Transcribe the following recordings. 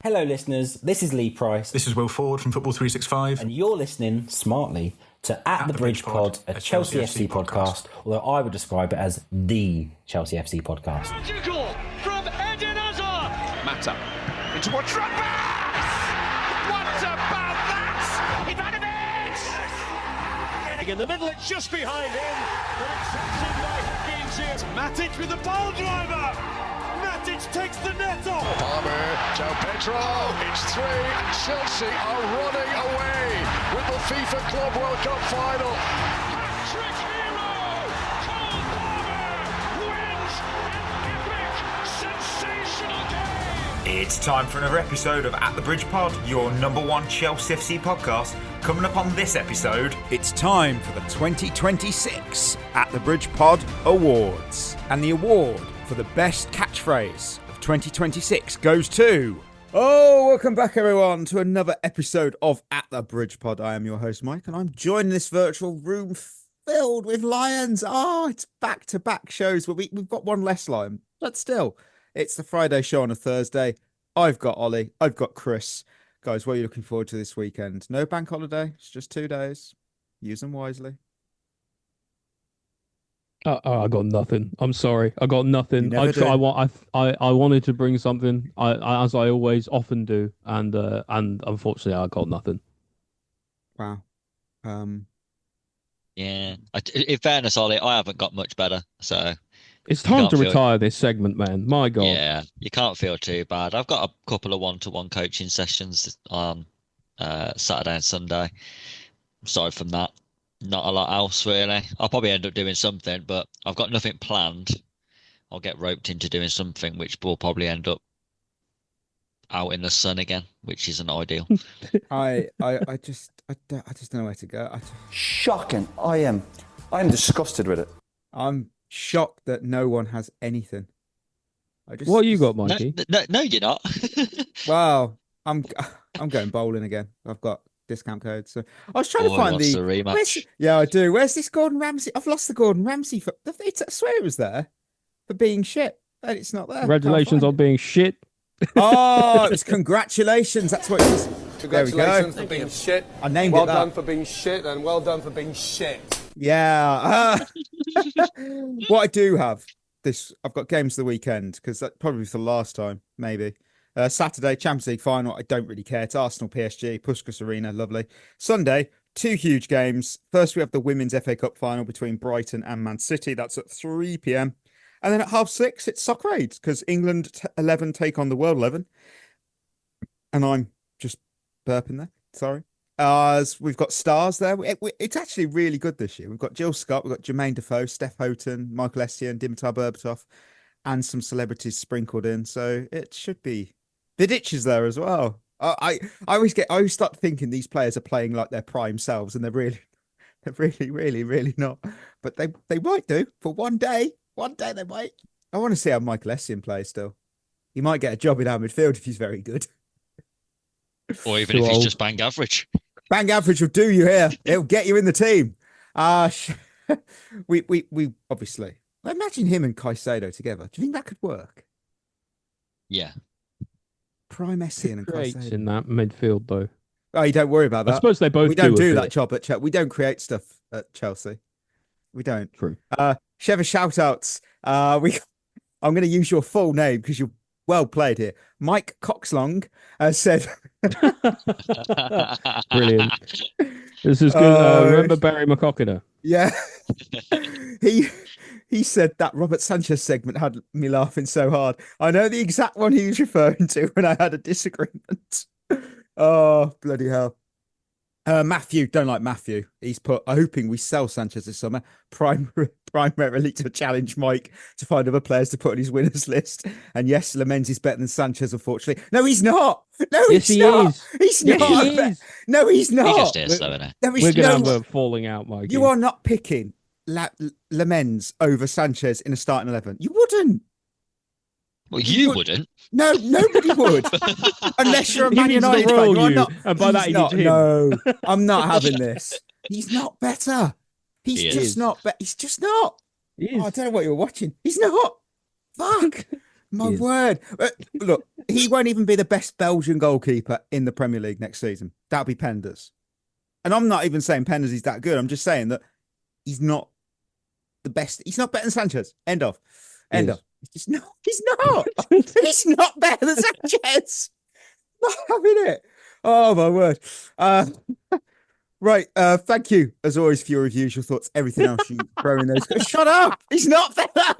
Hello, listeners. This is Lee Price. This is Will Ford from Football 365. And you're listening smartly to At the Bridge Pod, a Chelsea FC podcast, although I would describe it as the Chelsea FC podcast. Magical from Eden Hazard. Mata into a trap pass. What about that? In the middle, it's just behind him, but it's taken by Hakim. Matic with the ball driver. Matic takes the net off. Palmer, Joao Pedro, it's three, and Chelsea are running away with the FIFA Club World Cup final. Hat-trick hero, Cole Palmer wins an epic, sensational game. It's time for another episode of At the Bridge Pod, your number one Chelsea FC podcast. Coming up on this episode, it's time for the 2026 At the Bridge Pod Awards. And the award for the best catchphrase of 2026 goes to... Oh, welcome back everyone to another episode of At the Bridge Pod. I am your host Mike and I'm joining this virtual room filled with lions. It's back-to-back shows where we've got one less lion, but still, it's the Friday show on a Thursday. I've got Ollie, I've got Chris. Guys, what are you looking forward to this weekend? No bank holiday, it's just 2 days. Use them wisely. I got nothing. I'm sorry. I got nothing. I wanted to bring something, as I always often do, and unfortunately I got nothing. Wow. Yeah. In fairness, Ollie, I haven't got much better, so it's time to retire this segment, man. My God. Yeah, you can't feel too bad. I've got a couple of one-to-one coaching sessions on Saturday and Sunday. Aside from that, not a lot else really. I'll probably end up doing something, but I've got nothing planned. I'll get roped into doing something which will probably end up out in the sun again, which isn't ideal. I just don't know where to go. Shocking. I am disgusted with it. I'm shocked that no one has anything. What you got, Mikey? No, you're not. Wow, I'm going bowling again. I've got discount code, so I was trying to find the rematch. Yeah, I do. Where's this Gordon Ramsay? I've lost the Gordon Ramsay. I swear it was there for being shit, and it's not there. Congratulations on being shit. Oh, it's congratulations. That's what it is. Congratulations for being shit. I named well it that. Well done for being shit, and well done for being shit. Yeah. What I do have I've got games of the weekend because that probably for the last time, maybe. Saturday, Champions League final. I don't really care. It's Arsenal, PSG, Puskas Arena. Lovely. Sunday, 2 huge games. First, we have the Women's FA Cup final between Brighton and Man City. That's at 3 p.m. And then at 6:30, it's Soccer Aid because England 11 take on the World 11. And I'm just burping there. Sorry. We've got stars there. It's actually really good this year. We've got Jill Scott, we've got Jermaine Defoe, Steph Houghton, Michael Essien, Dimitar Berbatov, and some celebrities sprinkled in. So it should be. Vidic is there as well. I always start thinking these players are playing like their prime selves, and they're really, really not. But they might do for one day. One day they might. I want to see how Michael Essien plays still. He might get a job in our midfield if he's very good. Or even if he's just bang average. Bang average will do you here. It'll get you in the team. We obviously. Imagine him and Caicedo together. Do you think that could work? Yeah. Prime Essien and Caicedo in that midfield though. Oh, you don't worry about that. I suppose they both. We don't do that job at Chelsea. We don't create stuff at Chelsea. We don't. True. Shevva shoutouts. I'm going to use your full name because you're well played here. Mike Coxlong said. Brilliant. This is good. Remember Barry McCockiner? Yeah. He said that Robert Sanchez segment had me laughing so hard. I know the exact one he was referring to when I had a disagreement. Oh, bloody hell. Matthew, don't like Matthew. He's put, hoping we sell Sanchez this summer, primarily to challenge Mike to find other players to put on his winners list. And yes, Lamens is better than Sanchez, unfortunately. No, he's not. No, yes, he's not. Is. He's yes, not. He is. No, he's not. He just is, though, isn't We're going to have a falling out, Mike. You are not picking Lamens over Sanchez in a starting 11. You wouldn't. Well, you wouldn't. No, nobody would. Unless you're a Man United fan. You, not, and by that, not, him. No, I'm not having this. He's not better. He's just not. He's just not. He is. I don't know what you're watching. He's not. Fuck. My word. Look, he won't even be the best Belgian goalkeeper in the Premier League next season. That'll be Penders. And I'm not even saying Penders is that good. I'm just saying that he's not the best. He's not better than Sanchez. End of. He's not. He's not. He's not better than Sanchez. Not having it. Oh, my word. Right. Thank you, as always, for your reviews, your thoughts, everything else you throw in those. Shut up. He's not better.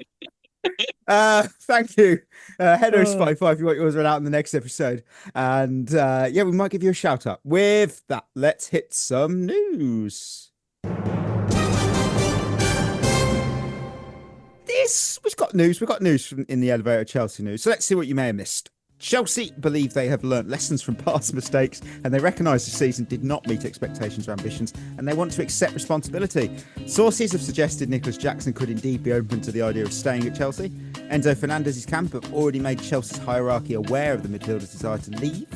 Thank you. Head over to Spotify if you want yours read out in the next episode. And yeah, we might give you a shout out. With that, let's hit some news. We've got news from in the elevator Chelsea news. So let's see what you may have missed. Chelsea believe they have learnt lessons from past mistakes and they recognise the season did not meet expectations or ambitions and they want to accept responsibility. Sources have suggested Nicholas Jackson could indeed be open to the idea of staying at Chelsea. Enzo Fernandez's camp have already made Chelsea's hierarchy aware of the midfielder's desire to leave.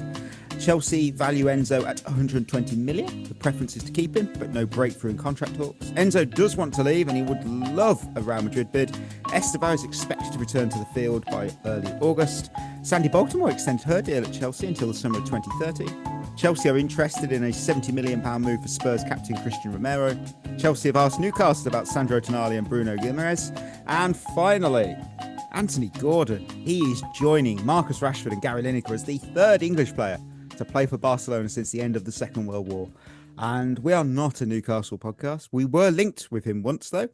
Chelsea value Enzo at 120 million. The preference is to keep him, but no breakthrough in contract talks. Enzo does want to leave and he would love a Real Madrid bid. Estevao is expected to return to the field by early August. Sandy Baltimore extended her deal at Chelsea until the summer of 2030. Chelsea are interested in a £70 million move for Spurs captain Christian Romero. Chelsea have asked Newcastle about Sandro Tonali and Bruno Guimaraes. And finally, Anthony Gordon. He is joining Marcus Rashford and Gary Lineker as the third English player to play for Barcelona since the end of the Second World War. And we are not a Newcastle podcast. We were linked with him once, though.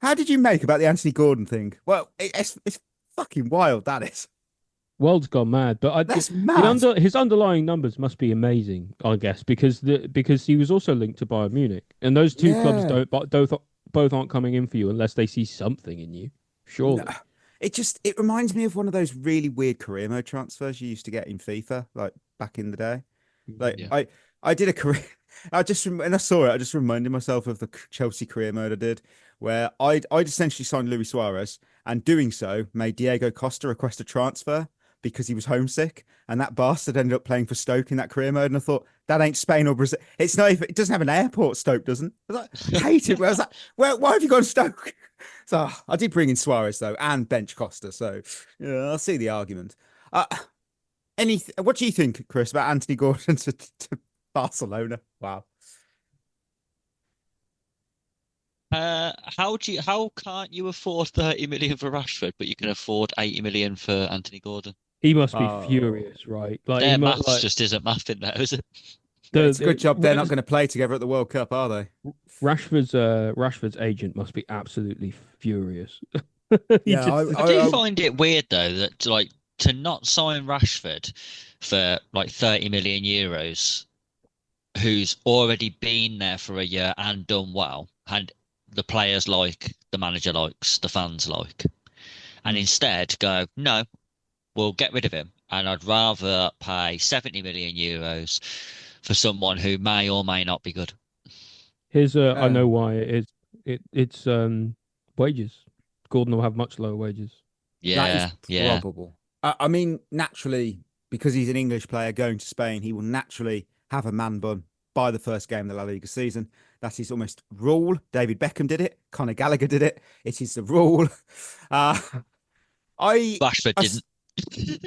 How did you make about the Anthony Gordon thing? Well, it's fucking wild, that is. World's gone mad, but That's mad. His underlying numbers must be amazing, I guess, because he was also linked to Bayern Munich, and those two clubs both aren't coming in for you unless they see something in you. Surely. No. It reminds me of one of those really weird career mode transfers you used to get in FIFA, like back in the day. Like I did a career. When I saw it, I just reminded myself of the Chelsea career mode I did, where I'd essentially signed Luis Suarez, and doing so made Diego Costa request a transfer because he was homesick, and that bastard ended up playing for Stoke in that career mode. And I thought, that ain't Spain or Brazil. It's not even, it doesn't have an airport. Stoke doesn't. I was like, I hate it. I was like, why have you gone Stoke? So I did bring in Suarez though, and bench Costa. So yeah, I'll see the argument. What do you think, Chris, about Anthony Gordon to Barcelona? Wow. How can't you afford 30 million for Rashford, but you can afford 80 million for Anthony Gordon? He must be furious, right? Like, their maths just isn't mathing there, is it? It's a good job they're not going to play together at the World Cup, are they? Rashford's agent must be absolutely furious. I do find it weird though that to not sign Rashford for like 30 million euros, who's already been there for a year and done well, and the players like, the manager likes, the fans like, and instead go, no, we'll get rid of him, and I'd rather pay 70 million euros for someone who may or may not be good. Here's I know why it is. It's wages. Gordon will have much lower wages. Yeah, that is probable. I mean, naturally, because he's an English player going to Spain, he will naturally have a man bun by the first game of the La Liga season. That is almost rule. David Beckham did it. Conor Gallagher did it. It is the rule. Rashford didn't.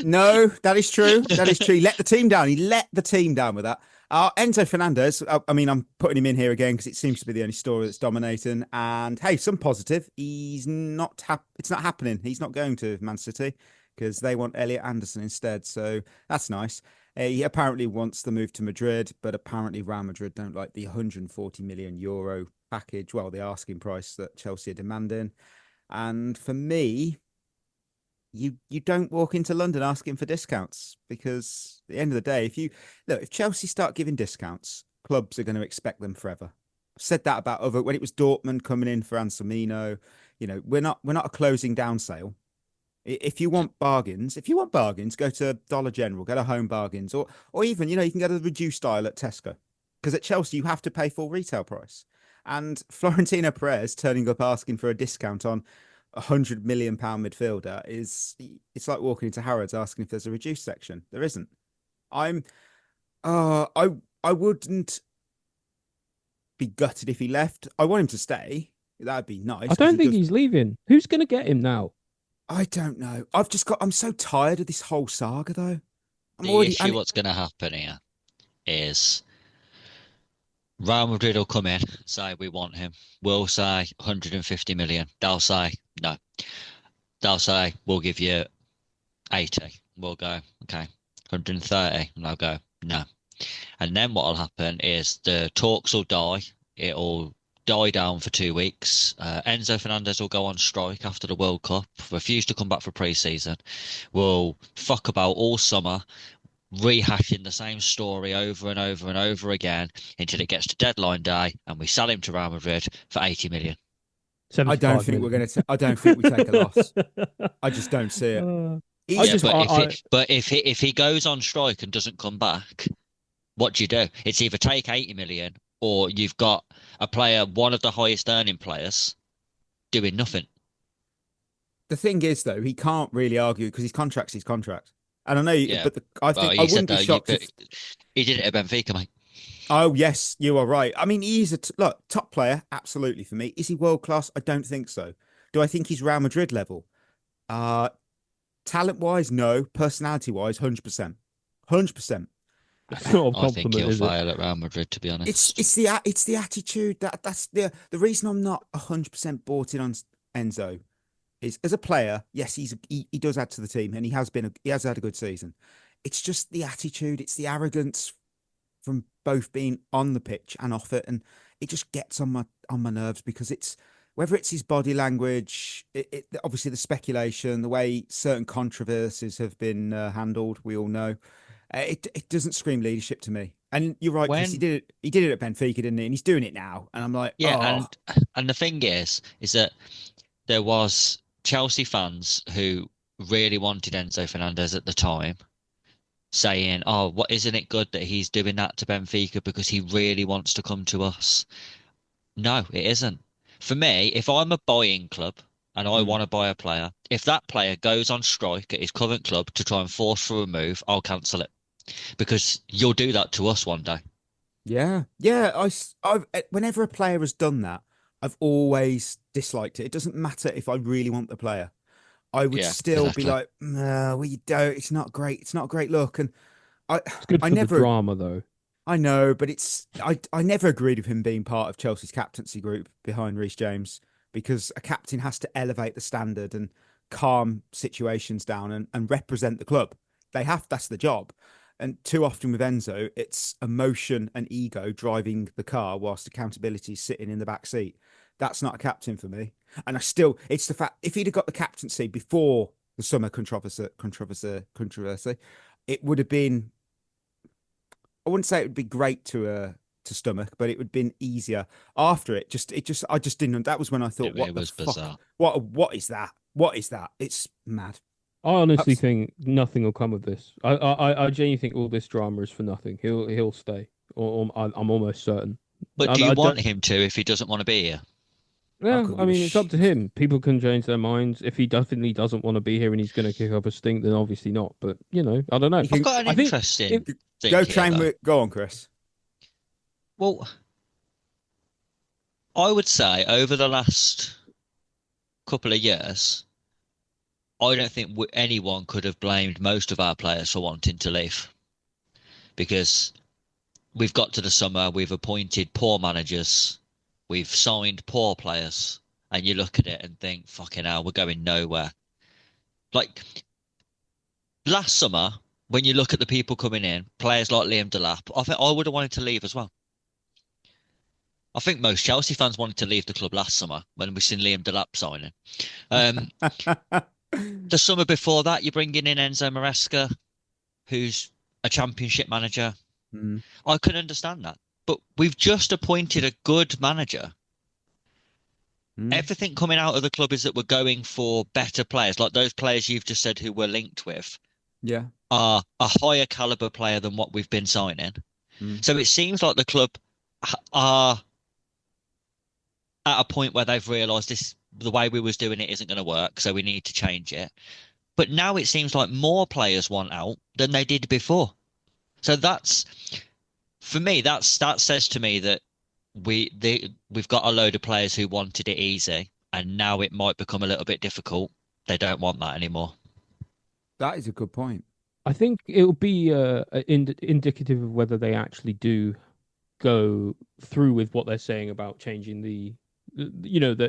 No, that is true. That is true. He let the team down. He let the team down with that. Enzo Fernandez, I mean, I'm putting him in here again because it seems to be the only story that's dominating. And hey, some positive. It's not happening. He's not going to Man City because they want Elliot Anderson instead. So that's nice. He apparently wants the move to Madrid, but apparently Real Madrid don't like the 140 million euro package. Well, the asking price that Chelsea are demanding. And for me, you don't walk into London asking for discounts, because at the end of the day, if Chelsea start giving discounts, clubs are going to expect them forever. I've said that about when it was Dortmund coming in for Anselmino. We're not a closing down sale. If you want bargains, go to Dollar General, go to Home Bargains, or even, you can go to the reduced aisle at Tesco. Because at Chelsea, you have to pay full retail price. And Florentino Perez turning up asking for a discount on £100 million midfielder it's like walking into Harrods asking if there's a reduced section. There isn't. I wouldn't be gutted if he left. I want him to stay. That'd be nice. I don't think he's leaving. Who's going to get him now? I don't know. I'm so tired of this whole saga though. The issue what's going to happen here is Real Madrid will come in, say we want him. We'll say 150 million. They'll say no. They'll say we'll give you 80. We'll go, okay, 130. And they'll go, no. And then what will happen is the talks will die. It'll die down for 2 weeks. Enzo Fernandez will go on strike after the World Cup, refuse to come back for pre-season. We'll fuck about all summer, rehashing the same story over and over and over again until it gets to deadline day and we sell him to Real Madrid for 80 million. I don't think we're going to. I don't think we take a loss. I just don't see it. But if he goes on strike and doesn't come back, what do you do? It's either take 80 million or you've got a player, one of the highest earning players, doing nothing. The thing is, though, he can't really argue because his contract's his contract. And I know, but I think I wouldn't be shocked if he did it at Benfica, mate. Oh yes, you are right. I mean, he's a top player, absolutely for me. Is he world class? I don't think so. Do I think he's Real Madrid level? Talent wise, no. Personality wise, 100%, 100%. That's not a compliment, I think he'll fail at Real Madrid, to be honest. It's the attitude that's the reason I'm not 100% bought in on Enzo. Is as a player, yes, he does add to the team, and he has had a good season. It's just the attitude, it's the arrogance from both being on the pitch and off it, and it just gets on my nerves because it's whether it's his body language, obviously the speculation, the way certain controversies have been handled. We all know it doesn't scream leadership to me. And you're right, because he did it at Benfica, didn't he? And he's doing it now, and I'm like, yeah. And the thing is that there was Chelsea fans who really wanted Enzo Fernandez at the time, saying, "Oh, what isn't it good that he's doing that to Benfica because he really wants to come to us?" No, it isn't. For me, if I'm a buying club and I want to buy a player, if that player goes on strike at his current club to try and force through a move, I'll cancel it because you'll do that to us one day. Yeah. I've whenever a player has done that, I've always disliked it. It doesn't matter if I really want the player. I would still be like, no, you don't. It's not great. It's not a great look. And it's good for the drama, though. I know, but I never agreed with him being part of Chelsea's captaincy group behind Reece James, because a captain has to elevate the standard and calm situations down and represent the club. That's the job. And too often with Enzo, it's emotion and ego driving the car whilst accountability is sitting in the back seat. That's not a captain for me. And it's the fact, if he'd have got the captaincy before the summer controversy, it would have been, I wouldn't say it would be great to stomach, but it would have been easier after it. I just didn't. That was when I thought, what was bizarre. What is that? What is that? It's mad. I honestly think nothing will come of this. I genuinely think all this drama is for nothing. He'll stay, or I'm almost certain. But do you want him to if he doesn't want to be here? Yeah, I mean, it's up to him. People can change their minds. If he definitely doesn't want to be here and he's going to kick up a stink, then obviously not. But, I don't know. I've got an interesting thing Go on, Chris. Well, I would say over the last couple of years, I don't think anyone could have blamed most of our players for wanting to leave. Because we've got to the summer, we've appointed poor managers, we've signed poor players, and you look at it and think, fucking hell, we're going nowhere. Like, last summer, when you look at the people coming in, players like Liam Delap, I think I would have wanted to leave as well. I think most Chelsea fans wanted to leave the club last summer when we seen Liam Delap signing. The summer before that, you're bringing in Enzo Maresca, who's a championship manager. I can understand that. But we've just appointed a good manager. Everything coming out of the club is that we're going for better players, like those players you've just said who we're linked with. Yeah. Are a higher caliber player than what we've been signing. So it seems like the club are at a point where they've realised the way we was doing it isn't going to work, so we need to change it. But now it seems like more players want out than they did before. So for me, that says to me that we've got a load of players who wanted it easy, and now it might become a little bit difficult they don't want that anymore. That is a good point. I think it'll be indicative of whether they actually do go through with what they're saying about changing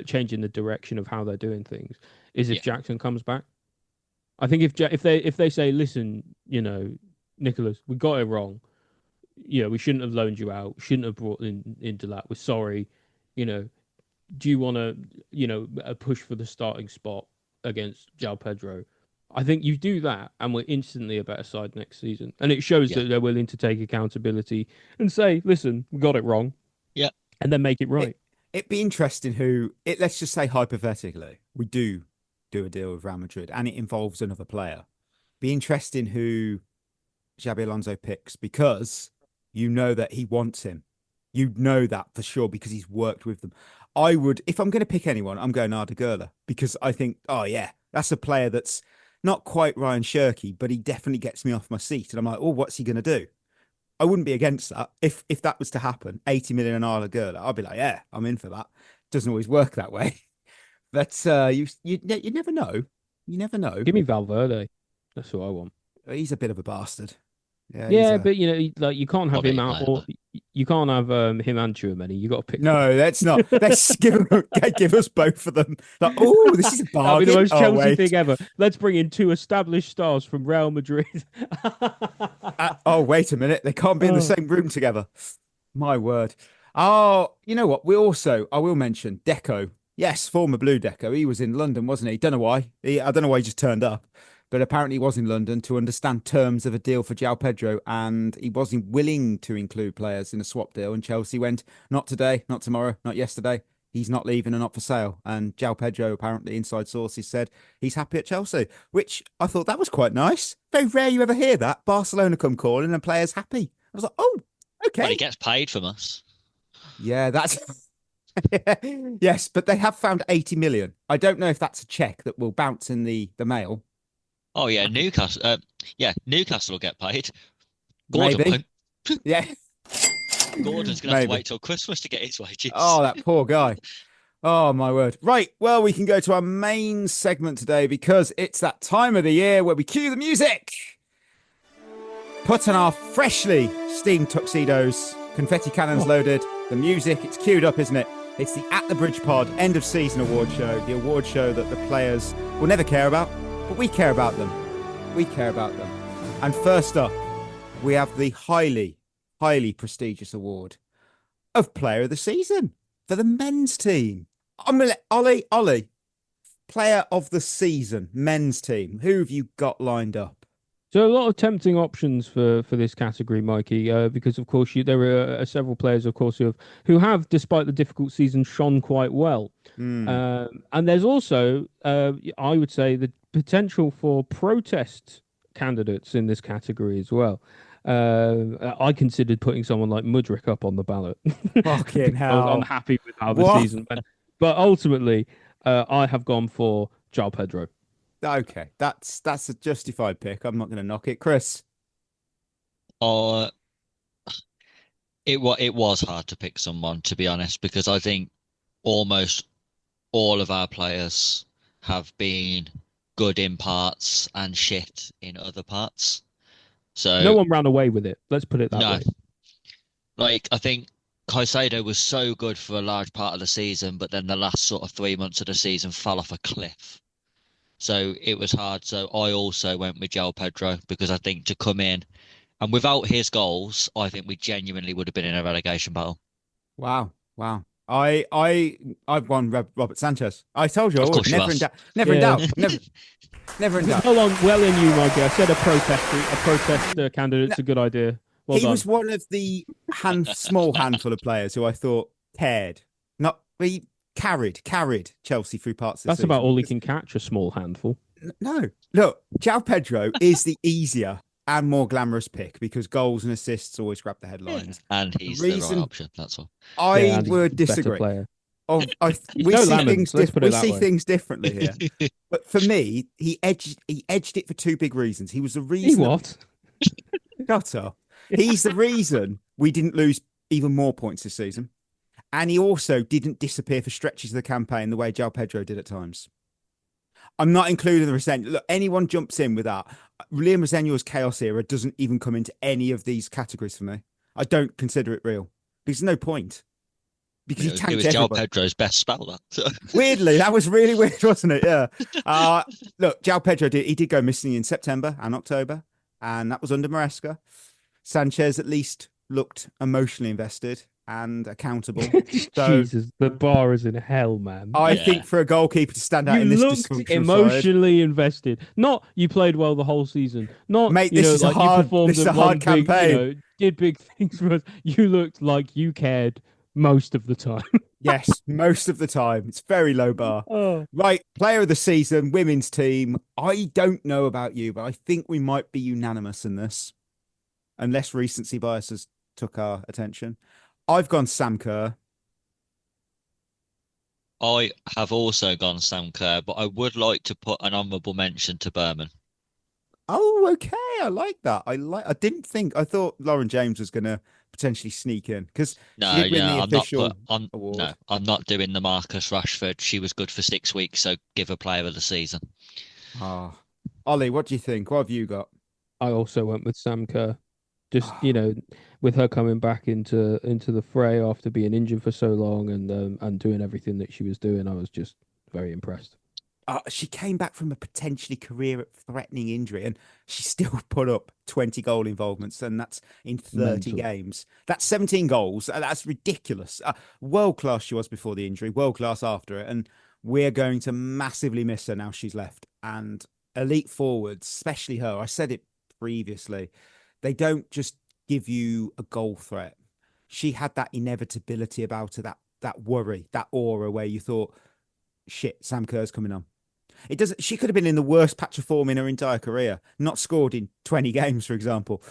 changing the direction of how they're doing things. Is if Jackson comes back. I think if they say, listen, Nicholas, we got it wrong. We shouldn't have loaned you out. Shouldn't have brought into that. We're sorry. Do you want to, a push for the starting spot against Joao Pedro? I think you do that, and we're instantly a better side next season. And it shows that they're willing to take accountability and say, listen, we got it wrong. Yeah. And then make it right. It'd be interesting let's just say hypothetically, we do a deal with Real Madrid and it involves another player. Be interesting who Xabi Alonso picks, because you know that he wants him. You know that for sure because he's worked with them. I would, if I'm going to pick anyone, I'm going Arda Güler, because I think, that's a player that's not quite Ryan Shirky, but he definitely gets me off my seat. And I'm like, what's he going to do? I wouldn't be against that. If that was to happen, 80 million on Arda Güler, I'd be like, yeah, I'm in for that. Doesn't always work that way. But you never know. You never know. Give me Valverde. That's what I want. He's a bit of a bastard. Yeah, but you can't have him out, or you can't have him and Tchouaméni. You got to pick. No, that's not. Let's give us both of them. Like, this is a bargain. That'll be the most Chelsea thing ever. Let's bring in 2 established stars from Real Madrid. Wait a minute. They can't be in the same room together. My word. Oh, you know what? I will mention Deco. Yes, former Blue Deco. He was in London, wasn't he? Don't know why. I don't know why he just turned up. But apparently he was in London to understand terms of a deal for Joao Pedro, and he wasn't willing to include players in a swap deal. And Chelsea went, not today, not tomorrow, not yesterday. He's not leaving and not for sale. And Joao Pedro, apparently, inside sources said he's happy at Chelsea, which I thought that was quite nice. Very rare you ever hear that. Barcelona come calling and a player's happy. I was like, okay. Well, he gets paid from us. Yeah, that's... Yes, but they have found 80 million. I don't know if that's a check that will bounce in the mail. Oh yeah, Newcastle. Newcastle will get paid. Gordon Maybe. won't. Yeah. Gordon's going to have to wait till Christmas to get his wages. Oh, that poor guy. Oh, my word. Right. Well, we can go to our main segment today because it's that time of the year where we cue the music. Put on our freshly steamed tuxedos, confetti cannons loaded, the music. It's queued up, isn't it? It's the At the Bridge Pod end of season award show, the award show that the players will never care about. But we care about them. We care about them. And first up, we have the highly, highly prestigious award of Player of the Season for the men's team. I'm going to let Ollie, Player of the Season, men's team. Who have you got lined up? So a lot of tempting options for this category, Mikey, because of course there are several players, of course, who have, despite the difficult season, shone quite well. And there's also, I would say, the potential for protest candidates in this category as well. I considered putting someone like Mudryk up on the ballot. Fucking hell! I'm happy with how the season went, but ultimately, I have gone for Joao Pedro. Okay, that's a justified pick. I'm not going to knock it, Chris. It was hard to pick someone, to be honest, because I think almost all of our players have been good in parts and shit in other parts. So no one ran away with it. Let's put it that way. Like, I think Caicedo was so good for a large part of the season, but then the last sort of 3 months of the season fell off a cliff. So it was hard. So I also went with Joao Pedro because I think to come in and without his goals, I think we genuinely would have been in a relegation battle. Wow. I've won Robert Sanchez. I told you, never in doubt. Never in doubt. Never in doubt. Hold on, well in you, Mikey. I said a protest candidate's a good idea. Well done. Was one of the small handful of players who I thought cared. He carried Chelsea through parts of the That's season. about all he can catch, a small handful. No. Look, Joao Pedro is the easier and more glamorous pick because goals and assists always grab the headlines. And he's the right option, that's all. I would disagree. We see things differently here. But for me, he edged it for 2 big reasons. He was the reason. Shut up. He's the reason we didn't lose even more points this season. And he also didn't disappear for stretches of the campaign the way Joao Pedro did at times. I'm not including the Resenio. Look, anyone jumps in with that. Liam Resenio's Chaos era doesn't even come into any of these categories for me. I don't consider it real because there's no point. Because he tanked it was Joao everybody. Pedro's best spell, that. Weirdly, that was really weird, wasn't it? Yeah. Look, Joao Pedro did go missing in September and October, and that was under Maresca. Sanchez at least looked emotionally invested and accountable. So Jesus, the bar is in hell, man. I think for a goalkeeper to stand out You in this looked dysfunctional emotionally invested. Not you played well the whole season. Not Mate, you this know, is a like you hard- performed this is at a hard one big, campaign. you know, did big things for us. You looked like you cared most of the time. Yes, most of the time. It's very low bar. Oh. Right, player of the season, women's team. I don't know about you, but I think we might be unanimous in this, unless recency biases took our attention. I've gone Sam Kerr. I have also gone Sam Kerr, but I would like to put an honourable mention to Berman. Oh, okay. I like that. I thought Lauren James was going to potentially sneak in because she did win the official award. I'm not doing the Marcus Rashford. She was good for 6 weeks, so give her player of the season. Ollie, what do you think? What have you got? I also went with Sam Kerr. Just with her coming back into the fray after being injured for so long and doing everything that she was doing, I was just very impressed. She came back from a potentially career-threatening injury, and she still put up 20 goal involvements, and that's in 30 games. That's 17 goals. That's ridiculous. World-class she was before the injury, world-class after it, and we're going to massively miss her now she's left. And elite forwards, especially her, I said it previously, they don't just give you a goal threat. She had that inevitability about her, that worry, that aura where you thought, shit, Sam Kerr's coming on. She could have been in the worst patch of form in her entire career, not scored in 20 games, for example.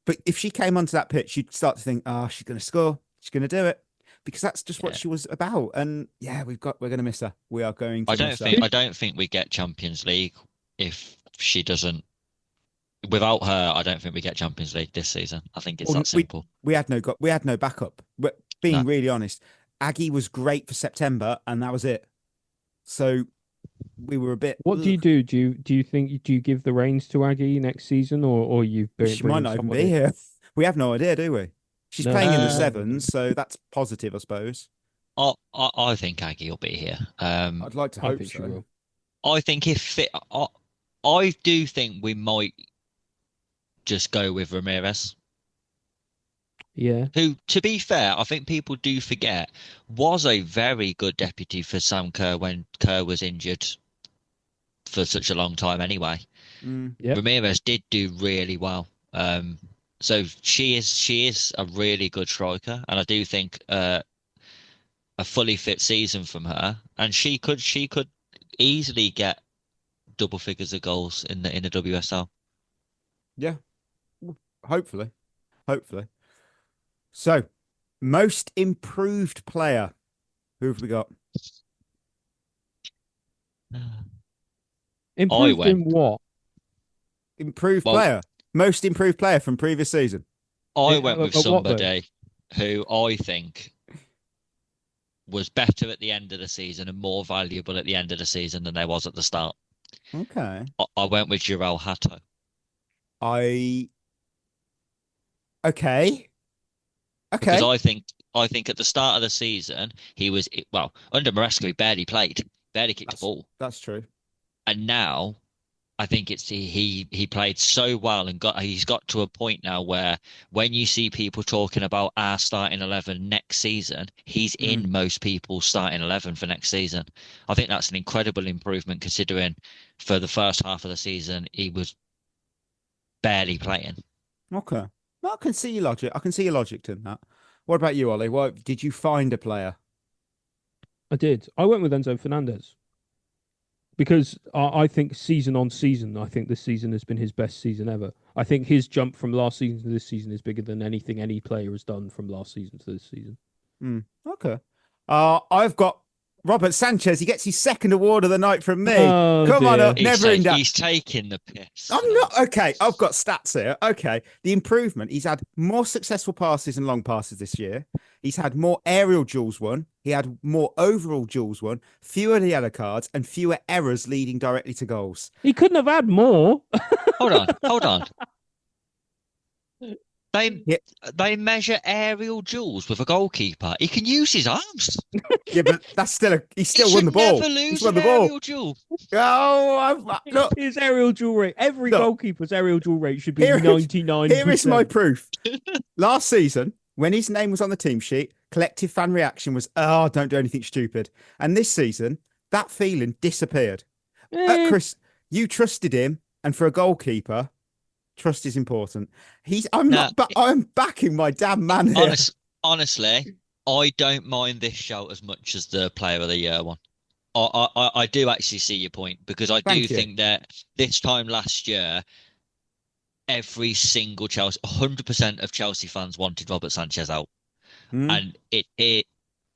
But if she came onto that pitch, you'd start to think, she's going to score. She's going to do it. Because that's just what she was about. And yeah, we're going to miss her. We are going to miss her. I don't think we get Champions League if she doesn't. Without her, I don't think we get Champions League this season. I think it's that simple. We had no backup. But being really honest, Aggie was great for September, and that was it. So we were a bit. What do you do? Do you give the reins to Aggie next season, or you? She might not even be here. We have no idea, do we? She's playing in the sevens, so that's positive, I suppose. I think Aggie will be here. I'd like to hope so. I think I do think we might just go with Ramirez. Yeah. Who, to be fair, I think people do forget, was a very good deputy for Sam Kerr when Kerr was injured for such a long time anyway. Yep. Ramirez did do really well. So she is a really good striker, and I do think a fully fit season from her, and she could easily get double figures of goals in the WSL. Yeah, hopefully. So, most improved player. Who have we got? Improved in what? Improved player. Most improved player from previous season. I went with somebody who I think was better at the end of the season and more valuable at the end of the season than they was at the start. Okay. I went with Joao Hato. Okay. Because I think at the start of the season he was under Maresca he barely kicked the ball. That's true. And now I think it's he played so well and he's got to a point now where when you see people talking about our starting 11 next season, he's in most people's starting 11 for next season. I think that's an incredible improvement considering for the first half of the season he was barely playing. Okay. Well, I can see your logic. In that. What about you, Ollie? What did you find a player? I did. I went with Enzo Fernandez. Because I think season on season, I think this season has been his best season ever. I think his jump from last season to this season is bigger than anything any player has done from last season to this season. Okay. I've got Robert Sanchez, he gets his second award of the night from me. Oh, Come on dear. up, never in doubt. He's taking the piss. I'm not okay. I've got stats here. Okay, the improvement. He's had more successful passes and long passes this year. He's had more aerial duels won. He had more overall duels won, fewer yellow cards, and fewer errors leading directly to goals. He couldn't have had more. Hold on. They measure aerial duels with a goalkeeper. He can use his arms. Yeah, but he's still He won the should ball. never lose He's won an the ball. aerial duel. Oh, look. His aerial duel rate. Every Look. goalkeeper's aerial duel rate should be Here is- 99%. Here is my proof. Last season, when his name was on the team sheet, collective fan reaction was, "Oh, don't do anything stupid." And this season, that feeling disappeared. Chris, you trusted him, and for a goalkeeper, trust is important. I'm backing my damn man here. Honestly, I don't mind this shout as much as the Player of the Year one. I do actually see your point, because I do think that this time last year, every single 100% of Chelsea fans wanted Robert Sanchez out. And it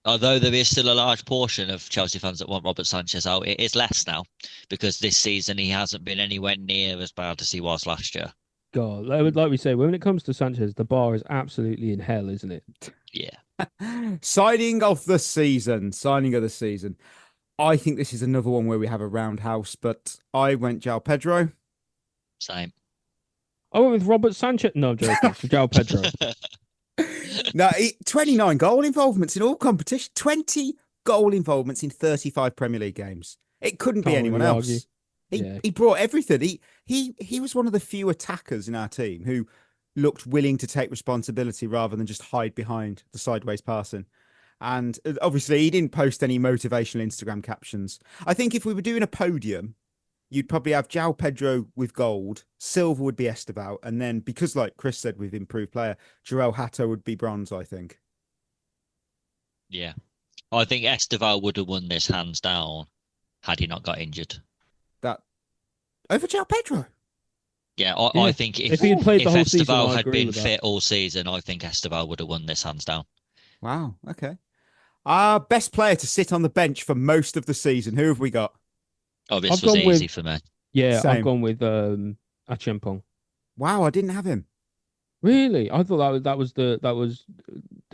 although there is still a large portion of Chelsea fans that want Robert Sanchez out, it is less now, because this season he hasn't been anywhere near as bad as he was last year. God, like we say, when it comes to Sanchez, the bar is absolutely in hell, isn't it? Yeah. Signing of the season. I think this is another one where we have a roundhouse, but I went Joao Pedro. Same. I went with Robert Sanchez. No, I'm joking. Joao Pedro. No, 29 goal involvements in all competitions. 20 goal involvements in 35 Premier League games. It couldn't be Can't anyone really else. argue. He brought everything. He was one of the few attackers in our team who looked willing to take responsibility rather than just hide behind the sideways passing. And obviously, he didn't post any motivational Instagram captions. I think if we were doing a podium, you'd probably have Joao Pedro with gold, silver would be Esteval, and then, because like Chris said, with improved player, Joel Hato would be bronze, I think. Yeah. I think Esteval would have won this hands down had he not got injured. That over Joao Pedro? Yeah, I think if he had played the whole season, Esteval I had agree been with that. fit all season, I think Esteval would have won this hands down. Wow, okay. Our best player to sit on the bench for most of the season. Who have we got? Oh, this I've was gone easy with- for me. Yeah, Same. I've gone with Achiampong. Wow, I didn't have him. Really? I thought that was the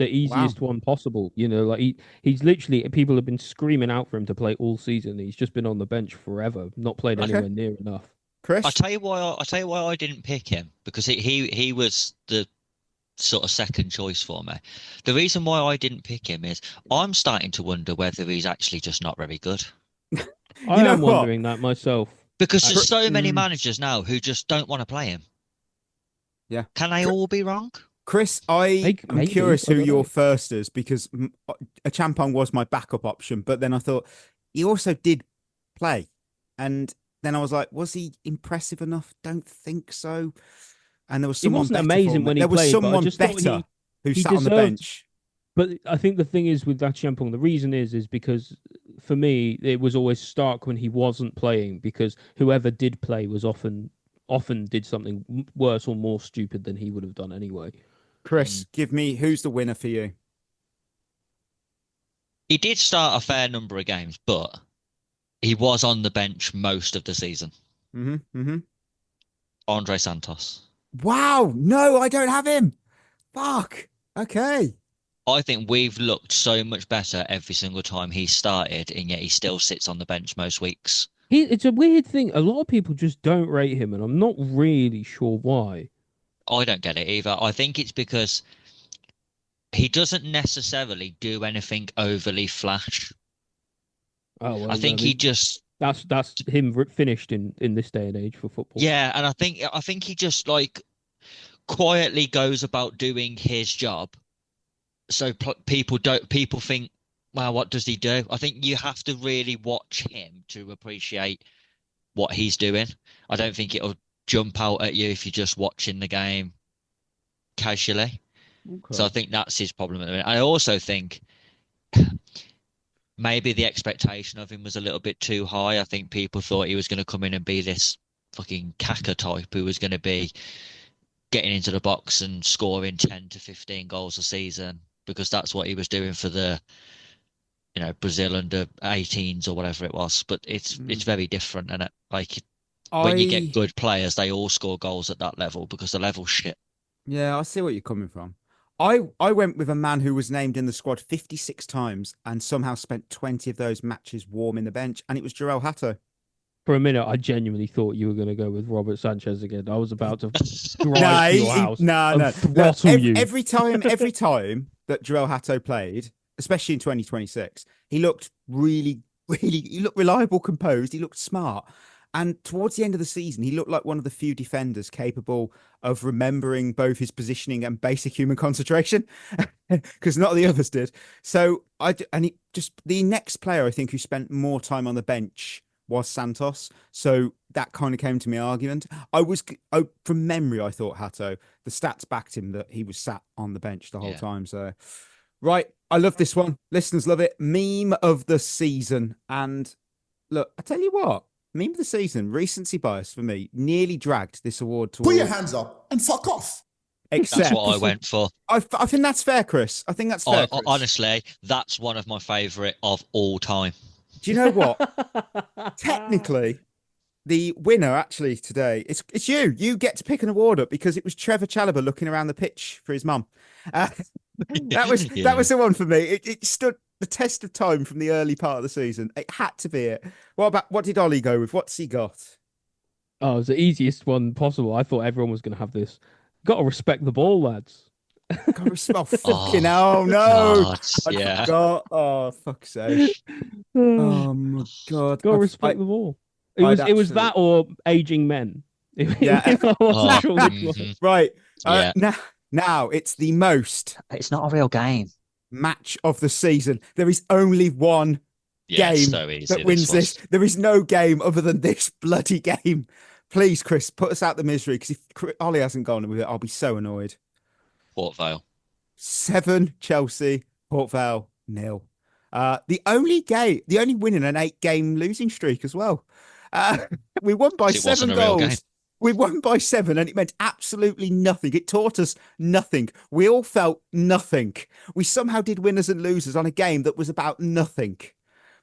easiest one possible. You know, like he's literally, people have been screaming out for him to play all season. He's just been on the bench forever, not played anywhere near enough. Chris? I'll tell you why I didn't pick him, because he was the sort of second choice for me. The reason why I didn't pick him is I'm starting to wonder whether he's actually just not very good. I am wondering that myself. Because there's so many managers now who just don't want to play him. Yeah. Can they all be wrong? Chris, I'm Maybe, curious I who don't your know. first is, because Achiampong was my backup option, but then I thought he also did play. And then I was like, was he impressive enough? Don't think so. And there was someone wasn't better amazing for when me. he There was played, but I someone just thought better who he sat on the deserved- bench. But I think the thing is with Achiampong, the reason is because for me it was always stark when he wasn't playing, because whoever did play was often did something worse or more stupid than he would have done anyway. Chris, give me who's the winner for you? He did start a fair number of games, but he was on the bench most of the season. Andre Santos. Wow, no, I don't have him. Fuck. Okay. I think we've looked so much better every single time he started, and yet he still sits on the bench most weeks. It's a weird thing. A lot of people just don't rate him, and I'm not really sure why. I don't get it either. I think it's because he doesn't necessarily do anything overly flash. Oh, well, I think he just... That's him finished in this day and age for football. Yeah, and I think he just like quietly goes about doing his job. So people think, wow, what does he do? I think you have to really watch him to appreciate what he's doing. I don't think it'll jump out at you if you're just watching the game casually. Okay. So I think that's his problem at the minute. I also think maybe the expectation of him was a little bit too high. I think people thought he was going to come in and be this fucking Kaka type who was going to be getting into the box and scoring 10 to 15 goals a season, because that's what he was doing for the Brazil under 18s or whatever it was. But it's very different, and when you get good players, they all score goals at that level because the level's shit. Yeah, I see what you're coming from. I went with a man who was named in the squad 56 times and somehow spent 20 of those matches warming the bench, and it was Joao Hato. For a minute, I genuinely thought you were going to go with Robert Sanchez again. I was about to drive to your house and throttle you. Every time that Joao Hato played, especially in 2026, he looked really, he looked reliable, composed. He looked smart. And towards the end of the season, he looked like one of the few defenders capable of remembering both his positioning and basic human concentration, because not the others did. So the next player I think who spent more time on the bench was Santos. So that kind of came to my argument. From memory, I thought Hato, the stats backed him that he was sat on the bench the whole time. So, right. I love this one. Listeners love it. Meme of the season. And look, I tell you what, meme of the season, recency bias for me, nearly dragged this award towards... Put your hands up and fuck off. Except, that's what I went for. I think that's fair, Chris. I think that's fair, Chris. Honestly, that's one of my favourite of all time. Do you know what? Technically, the winner actually today, it's you. You get to pick an award up because it was Trevor Chalobah looking around the pitch for his mum. That was the one for me. It stood the test of time from the early part of the season. It had to be it. What did Ollie go with? What's he got? Oh, it was the easiest one possible. I thought everyone was going to have this. Got to respect the ball, lads. Fucking hell, no. God, yeah. Oh, fuck's sake. Oh, my God. Got to respect the ball. It was that or aging men. Yeah. Right. Now it's the most. It's not a real game. Match of the season. There is only one game that wins this. There is no game other than this bloody game. Please, Chris, put us out the misery, because if Ollie hasn't gone with it, I'll be so annoyed. Port Vale. 7 Chelsea, Port Vale 0. The only win in an 8-game losing streak as well. We won by 7 goals. We won by 7, and it meant absolutely nothing. It taught us nothing. We all felt nothing. We somehow did winners and losers on a game that was about nothing.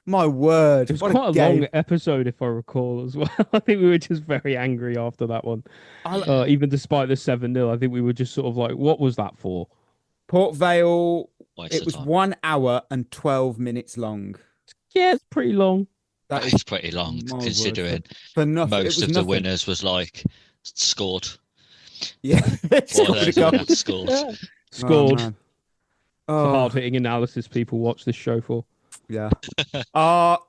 My word. It was quite a long episode, if I recall, as well. I think we were just very angry after that one. Even despite the 7-0, I think we were just sort of like, what was that for? Port Vale, it was 1 hour and 12 minutes long. Yeah, it's pretty long. That is pretty long, considering most of the winners was scored. Yeah, scored. Scored. It's hard-hitting analysis people watch this show for. Yeah.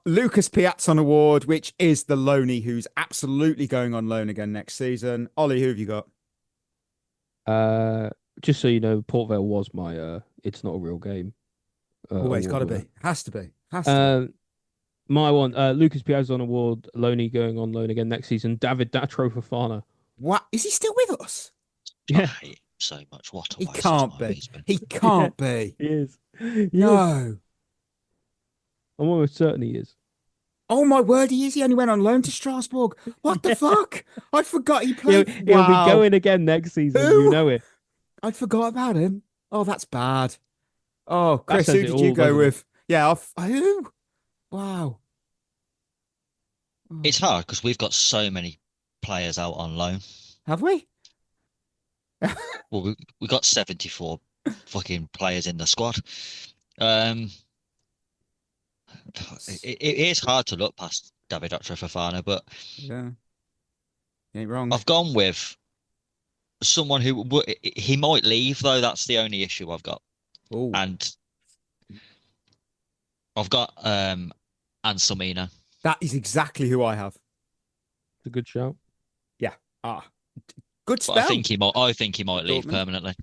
Lucas Piazzon Award, which is the loanee who's absolutely going on loan again next season. Ollie, who have you got? Just so you know, Port Vale was my it's not a real game. Always got to be. Has to be. My one, Lucas Piazzon Award, loanee going on loan again next season. David Datro Fofana. What? Is he still with us? Yeah. I hate him so much. What a He can't be. He can't be. He is. No. I'm almost certain he is. Oh my word, he is. He only went on loan to Strasbourg. What the fuck? I forgot he played. He'll be going again next season. Who? You know it. I forgot about him. Oh, that's bad. Oh, Chris, who did you go with? Yeah, who? Wow. It's hard because we've got so many players out on loan. Have we? Well, we got 74 fucking players in the squad. It is hard to look past David Fofana, but yeah, you ain't wrong. I've gone with someone who he might leave though. That's the only issue I've got. Ooh. And I've got Anselmino. That is exactly who I have. It's a good shout. Yeah. Good spell. But I think he might leave Dortmund. Permanently.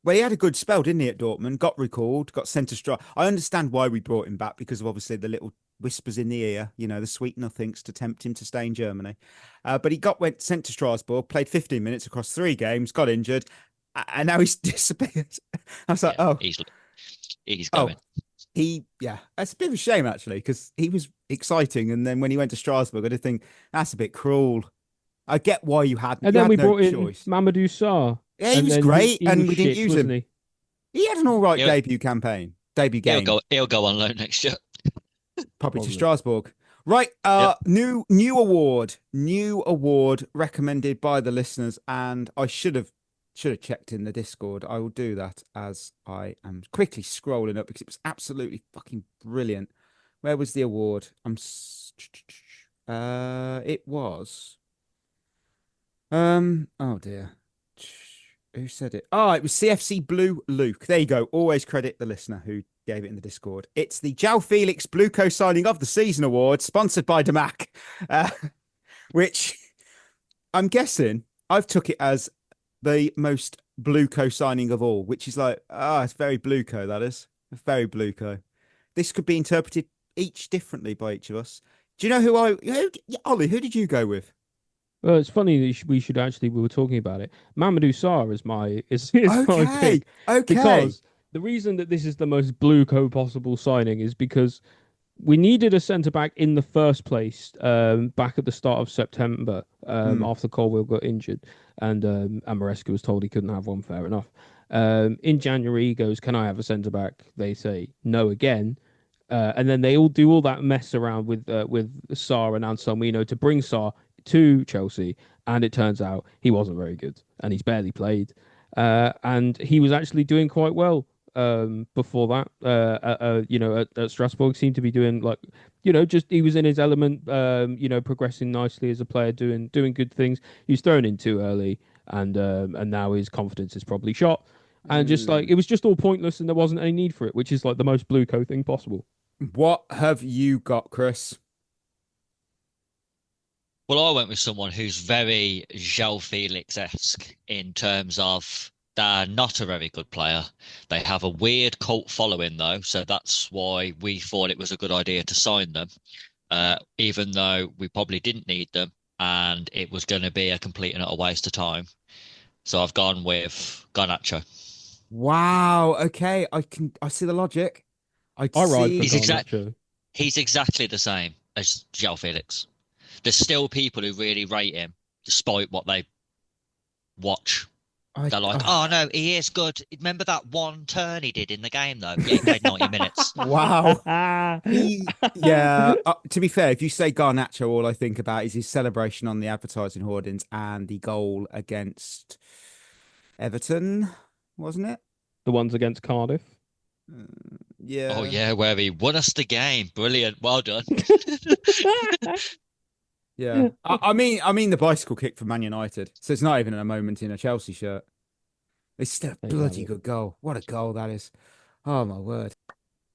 Well, he had a good spell, didn't he, at Dortmund? Got recalled, got sent to Strasbourg. I understand why we brought him back, because of obviously the little whispers in the ear, the sweet nothings to tempt him to stay in Germany. But he went sent to Strasbourg, played 15 minutes across 3 games, got injured, and now he's disappeared. I was like, he's going. That's a bit of a shame actually, because he was exciting, and then when he went to Strasbourg, I did think that's a bit cruel. I get why you had. And then we brought in choice. Mamadou Sarr. Yeah, he was great, and we didn't use him. He? He had an all right debut game. He'll go on loan next year. Probably to Strasbourg. Right. New award recommended by the listeners, and I should have checked in the Discord. I will do that as I am quickly scrolling up because it was absolutely fucking brilliant. Where was the award? It was. Oh dear. Who said it? Oh, it was CFC Blue Luke. There you go. Always credit the listener who gave it in the Discord. It's the Joao Felix Blue Co-signing of the season award, sponsored by Damac, which I'm guessing I've took it as the most Blue Co-signing of all, which is like, it's very Blue Co, that is. Very Blue Co. This could be interpreted each differently by each of us. Do you know Ollie, who did you go with? Well, it's funny that we were talking about it. Mamadou Sarr is my my pick. Okay. Because the reason that this is the most Blue Co possible signing is because we needed a centre-back in the first place back at the start of September after Colwell got injured and Maresca was told he couldn't have one, fair enough. In January, he goes, can I have a centre-back? They say no again. And then they all do all that mess around with Sarr and Anselmino to bring Sarr to Chelsea, and it turns out he wasn't very good and he's barely played. And he was actually doing quite well before that. At Strasbourg, seemed to be doing just he was in his element, progressing nicely as a player, doing good things. He was thrown in too early, and now his confidence is probably shot. And it was just all pointless, and there wasn't any need for it, which is like the most Blue Co thing possible. What have you got, Chris? Well, I went with someone who's very Joao Felix-esque in terms of they're not a very good player. They have a weird cult following, though, so that's why we thought it was a good idea to sign them, even though we probably didn't need them, and it was going to be a complete and utter waste of time. So I've gone with Garnacho. Wow. Okay, I see the logic. He's exactly the same as Joao Felix. There's still people who really rate him, despite what they watch. They're like, oh no, he is good. Remember that one turn he did in the game, though? Yeah, he played 90 minutes. Wow. To be fair, if you say Garnacho, all I think about is his celebration on the advertising hoardings and the goal against Everton, wasn't it? The ones against Cardiff. Yeah. Oh yeah, where he won us the game. Brilliant. Well done. Yeah. I mean the bicycle kick for Man United. So it's not even a moment in a Chelsea shirt. It's still a bloody good goal. What a goal that is. Oh my word.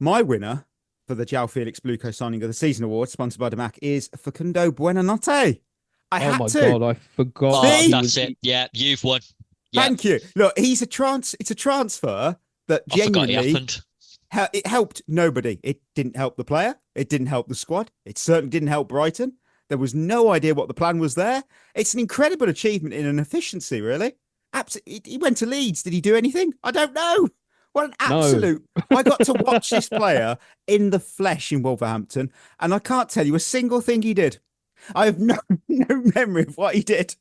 My winner for the Joao Felix Blue Co signing of the season award, sponsored by Damac, is Facundo Buonanotte. Oh my god, I forgot. Oh, that's it. Yeah, you've won. Yeah. Thank you. Look, it's a transfer that genuinely happened. It helped nobody. It didn't help the player. It didn't help the squad. It certainly didn't help Brighton. There was no idea what the plan was there. It's an incredible achievement in an efficiency, really. Absolutely. He went to Leeds. Did he do anything? I don't know. What an absolute... No. I got to watch this player in the flesh in Wolverhampton, and I can't tell you a single thing he did. I have no memory of what he did.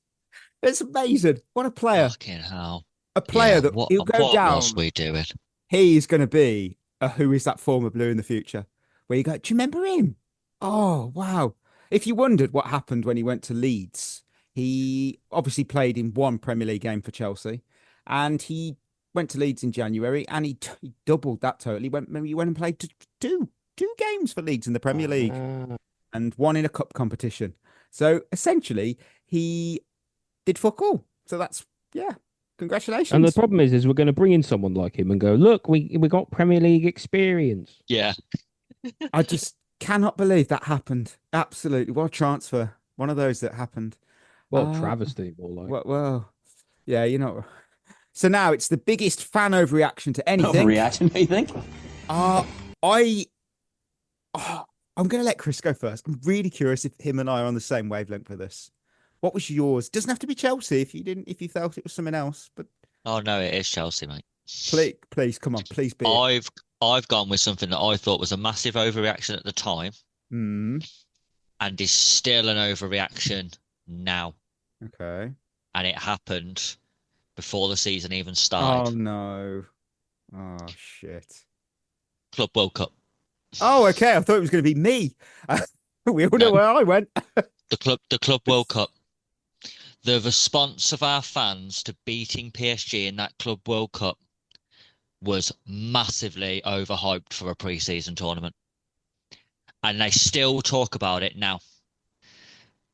It's amazing. What a player. Fucking hell. A player that he'll go down. What was we doing? He's going to be a Who Is That Former Blue in the future. Where you go, do you remember him? Oh, wow. If you wondered what happened when he went to Leeds, he obviously played in one Premier League game for Chelsea, and he went to Leeds in January, and he doubled that total. He went and played two games for Leeds in the Premier League, and one in a cup competition. So essentially, he did fuck all. So that's congratulations. And the problem is we're going to bring in someone like him and go, look, we got Premier League experience. Yeah. I just cannot believe that happened. Absolutely. What a transfer. One of those that happened. Well, travesty, more like. Well, yeah, you know. So now it's the biggest fan overreaction to anything. Overreaction, you think? I'm going to let Chris go first. I'm really curious if him and I are on the same wavelength for this. What was yours? Doesn't have to be Chelsea if you felt it was something else. But oh no, it is Chelsea, mate. Please, come on, please be. I've gone with something that I thought was a massive overreaction at the time, and is still an overreaction now. Okay. And it happened before the season even started. Oh no! Oh shit! Club World Cup. Oh, okay. I thought it was going to be me. We all know where I went. The Club World Cup. The response of our fans to beating PSG in that Club World Cup was massively overhyped for a pre-season tournament. And they still talk about it now.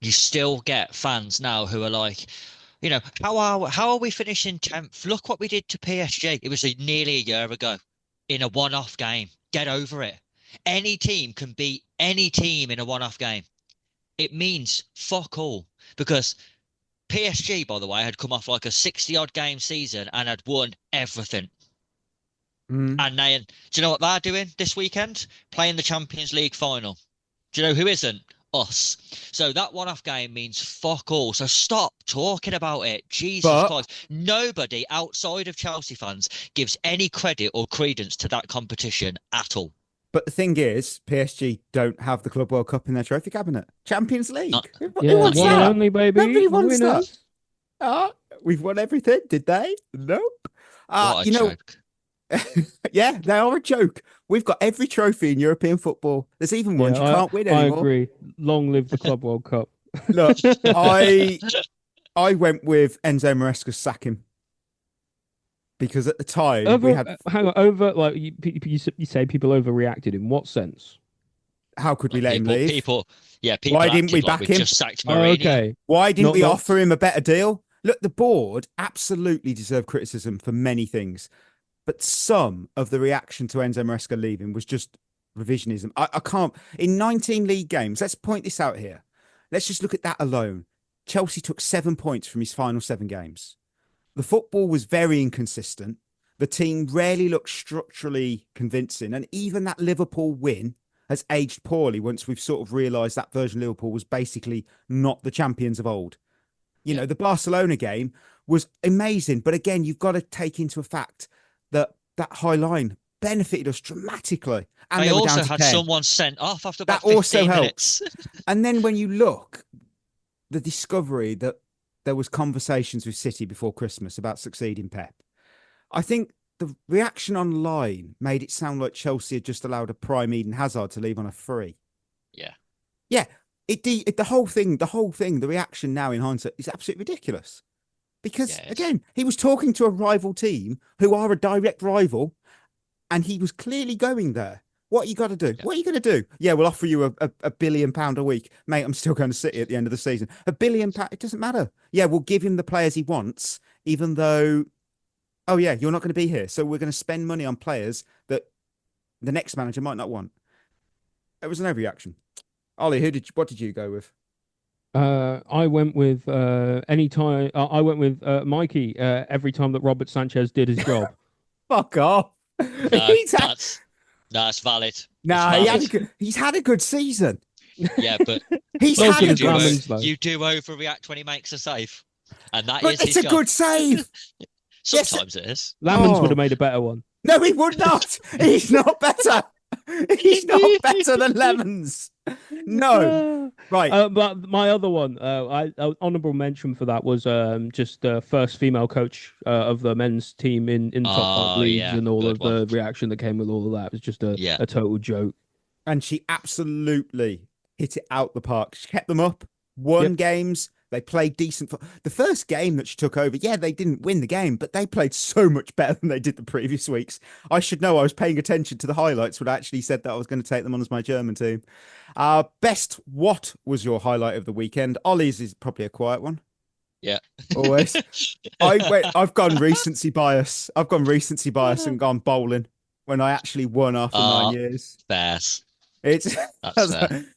You still get fans now who are like, how are we finishing 10th? Look what we did to PSG. It was nearly a year ago in a one-off game. Get over it. Any team can beat any team in a one-off game. It means fuck all, because PSG, by the way, had come off like a 60-odd game season and had won everything. And do you know what they're doing this weekend? Playing the Champions League final. Do you know who isn't? Us. So that one-off game means fuck all. So stop talking about it. Jesus Christ. Nobody outside of Chelsea fans gives any credit or credence to that competition at all. But the thing is, PSG don't have the Club World Cup in their trophy cabinet. Champions League. Who wants one that? only, baby. Nobody wants Winners. that. We've won everything. Did they? Nope. What a joke. Yeah, they are a joke. We've got every trophy in European football. There's even ones you can't win anymore. I agree. Long live the Club World Cup. Look, I went with Enzo Maresca's sacking. Because at the time we had like you say people overreacted. In what sense? How could we let him leave? People Why didn't we back him? Just sacked Mourinho. Okay. Why didn't we offer him a better deal? Look, the board absolutely deserve criticism for many things, but some of the reaction to Enzo Maresca leaving was just revisionism. I can't. In 19 league games, let's point this out here. Let's just look at that alone. Chelsea took 7 points from his final 7 games. The football was very inconsistent. The team rarely looked structurally convincing. And even that Liverpool win has aged poorly once we've sort of realised that version of Liverpool was basically not the champions of old. The Barcelona game was amazing. But again, you've got to take into fact that that high line benefited us dramatically. And they were also down to had 10. someone sent off after about that also 15 helps. minutes. And then when you look, the discovery that there was conversations with City before Christmas about succeeding Pep. I think the reaction online made it sound like Chelsea had just allowed a prime Eden Hazard to leave on a free. Yeah. Yeah. The whole thing, the reaction now in hindsight is absolutely ridiculous. Because again, he was talking to a rival team who are a direct rival, and he was clearly going there. What you got to do? Yeah. What are you going to do? Yeah, we'll offer you a £1 billion a week. Mate, I'm still going to City at the end of the season. £1 billion, it doesn't matter. Yeah, we'll give him the players he wants, even though, you're not going to be here. So we're going to spend money on players that the next manager might not want. It was an overreaction. Ollie, what did you go with? I went with I went with Mikey every time that Robert Sanchez did his job. Fuck off. That's valid. Nah, he's had a good season. Yeah, but you do overreact when he makes a save, and it's a good save. Sometimes it is. Lamans would have made a better one. No, he would not. He's not better. He's not better than Lemons. No. Right. But my other one, honourable mention for that was just the first female coach of the men's team in top 5 leagues, and all of the reaction that came with all of that. It was just a total joke. And she absolutely hit it out the park. She kept them up, won games. They played decent. The first game that she took over, they didn't win the game, but they played so much better than they did the previous weeks. I should know. I was paying attention to the highlights when I actually said that I was going to take them on as my German team. Best, what was your highlight of the weekend? Ollie's is probably a quiet one. Yeah. Always. I've gone recency bias. And gone bowling when I actually won after 9 years. That's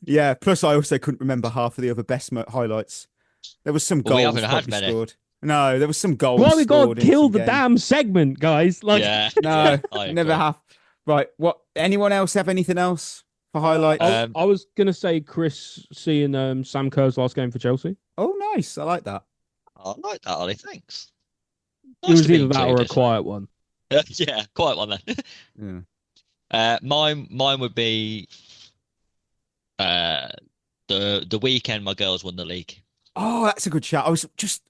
yeah. Plus, I also couldn't remember half of the other best highlights. There was some goals probably scored. No, there was some goals. Why we got to kill the damn segment, guys? No, never have. Right. What? Anyone else have anything else for highlights? I was gonna say Chris seeing Sam Kerr's last game for Chelsea. Oh, nice. I like that. I like that, Ollie. Thanks. It was either that or a quiet one. Yeah, quiet one then. Yeah. Mine would be the weekend my girls won the league. Oh, that's a good shout.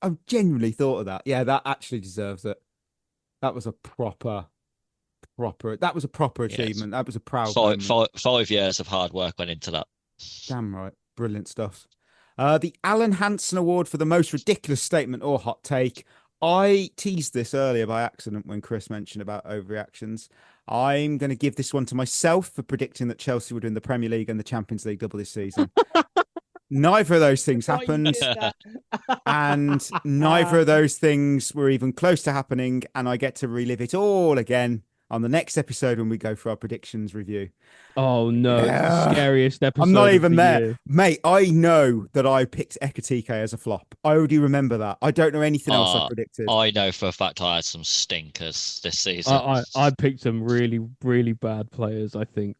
I genuinely thought of that. Yeah, that actually deserves it. That was a proper proper. That was a proper Yes. achievement. That was a proud Five, moment. 5 years of hard work went into that. Damn right. Brilliant stuff. The Alan Hansen Award for the most ridiculous statement or hot take. I teased this earlier by accident when Chris mentioned about overreactions. I'm going to give this one to myself for predicting that Chelsea would win the Premier League and the Champions League double this season. Neither of those things happened. And neither of those things were even close to happening. And I get to relive it all again on the next episode when we go for our predictions review. Oh no, it's the scariest episode. I'm not of even the there. year. Mate, I know that I picked Ekatike as a flop. I already remember that. I don't know anything else I predicted. I know for a fact I had some stinkers this season. I picked some really, really bad players, I think.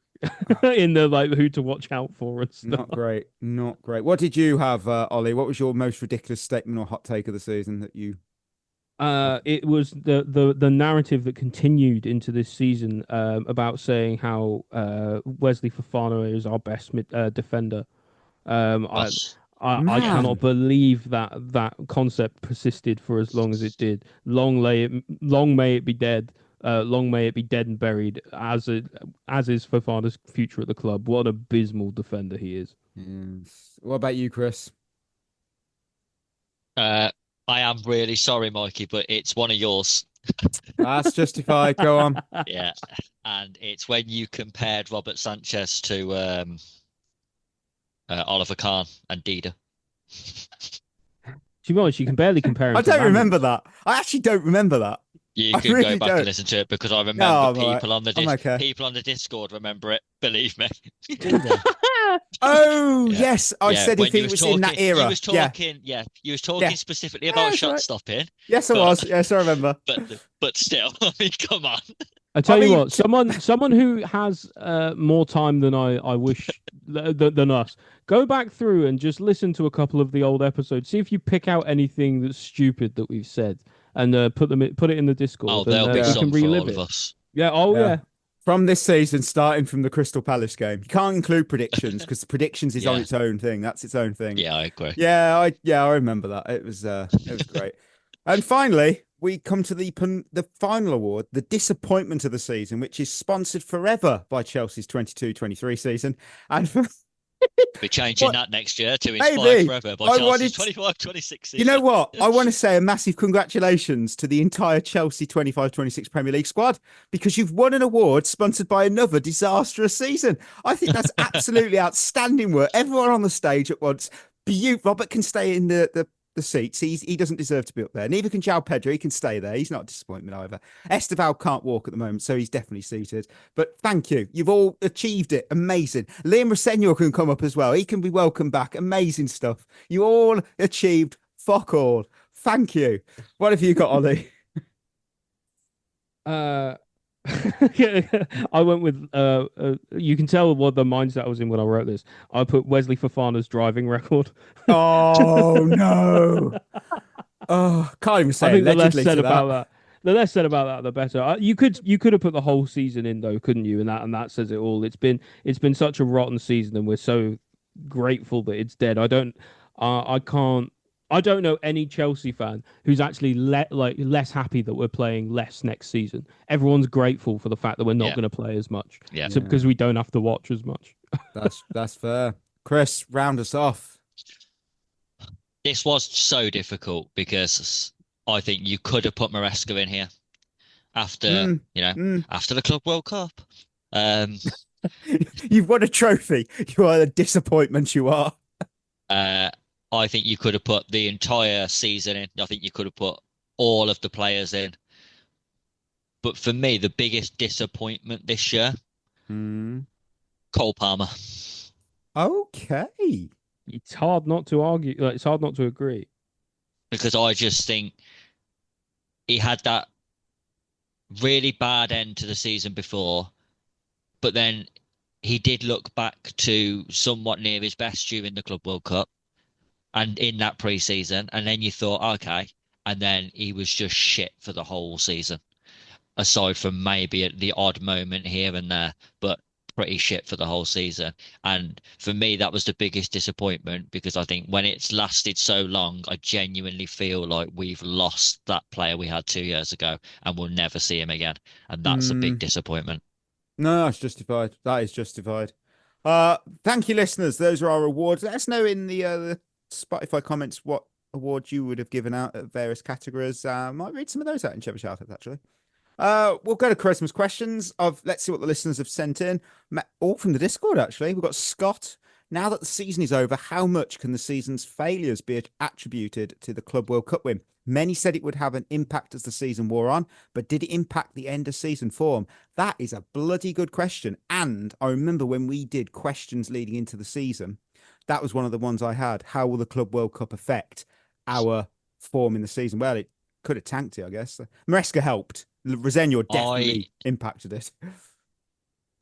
In the who to watch out for and stuff. Not great. What did you have, Ollie? What was your most ridiculous statement or hot take of the season that you... It was the narrative that continued into this season about saying how Wesley Fofana is our best defender. I cannot believe that concept persisted for as long as it did. Long may it be dead. Long may it be dead and buried, as is Fofana's future at the club. What an abysmal defender he is. Yes. What about you, Chris? I am really sorry, Mikey, but it's one of yours. That's justified. Go on. Yeah, and it's when you compared Robert Sanchez to Oliver Kahn and Dida. To be honest, you can barely compare him. I don't remember that. I actually don't remember that. You can really go back and listen to it because I remember people on the people on the Discord remember it. Believe me. Oh yes, I said if he was in that era. You was talking, you was talking specifically about shot stopping. Yes, I was. Yes, I remember. But still, I mean, come on. I tell you what, someone who has more time than I wish than us. Go back through and just listen to a couple of the old episodes. See if you pick out anything that's stupid that we've said, and put it in the Discord. Oh, there'll be some for all of us. Yeah. Oh yeah. From this season, starting from the Crystal Palace game, you can't include predictions because predictions is on its own thing. That's its own thing. Yeah, I agree. Yeah, I remember that. It was great. And finally, we come to the final award, the disappointment of the season, which is sponsored forever by Chelsea's 22-23 season. And we're changing that next year to Inspired Forever by Chelsea's 25-26 season. You know what? I want to say a massive congratulations to the entire Chelsea 25-26 Premier League squad because you've won an award sponsored by another disastrous season. I think that's absolutely outstanding work. Everyone on the stage at once. Robert can stay in the seats. He doesn't deserve to be up there. Neither can Joao Pedro. He can stay there. He's not a disappointment either. Esteval can't walk at the moment, so he's definitely seated. But thank you. You've all achieved it. Amazing. Liam Rosenio can come up as well. He can be welcomed back. Amazing stuff. You all achieved fuck all. Thank you. What have you got, Ollie? I went with you can tell what the mindset I was in when I wrote this. I put Wesley Fofana's driving record. Oh no. Oh, can't even say. I think the less allegedly said to about that. the less said about that, the better. You could have put the whole season in though, couldn't you? And that says it all. It's been such a rotten season, and we're so grateful that it's dead. I don't know any Chelsea fan who's actually less happy that we're playing less next season. Everyone's grateful for the fact that we're not going to play as much, because we don't have to watch as much. That's fair. Chris, round us off. This was so difficult because I think you could have put Maresca in here after after the Club World Cup. You've won a trophy. You are a disappointment. You are. I think you could have put the entire season in. I think you could have put all of the players in. But for me, the biggest disappointment this year, Cole Palmer. Okay. It's hard not to argue. It's hard not to agree. Because I just think he had that really bad end to the season before. But then he did look back to somewhat near his best during the Club World Cup. And in that pre-season, and then you thought, okay, and then he was just shit for the whole season, aside from maybe the odd moment here and there. But pretty shit for the whole season. And for me, that was the biggest disappointment, because I think when it's lasted so long, I genuinely feel like we've lost that player we had 2 years ago and we'll never see him again. And that's a big disappointment. No, that's justified. That is justified. Thank you, listeners. Those are our awards. Let us know in the Spotify comments what awards you would have given out at various categories. Might read some of those out in Shevva Shoutouts, actually. We'll go to Christmas questions. Let's see what the listeners have sent in. All from the Discord, actually. We've got Scott. Now that the season is over, how much can the season's failures be attributed to the Club World Cup win? Many said it would have an impact as the season wore on, but did it impact the end of season form? That is a bloody good question. And I remember when we did questions leading into the season, that was one of the ones I had. How will the Club World Cup affect our form in the season? Well, it could have tanked it, I guess. Maresca helped. Resenio definitely impacted it.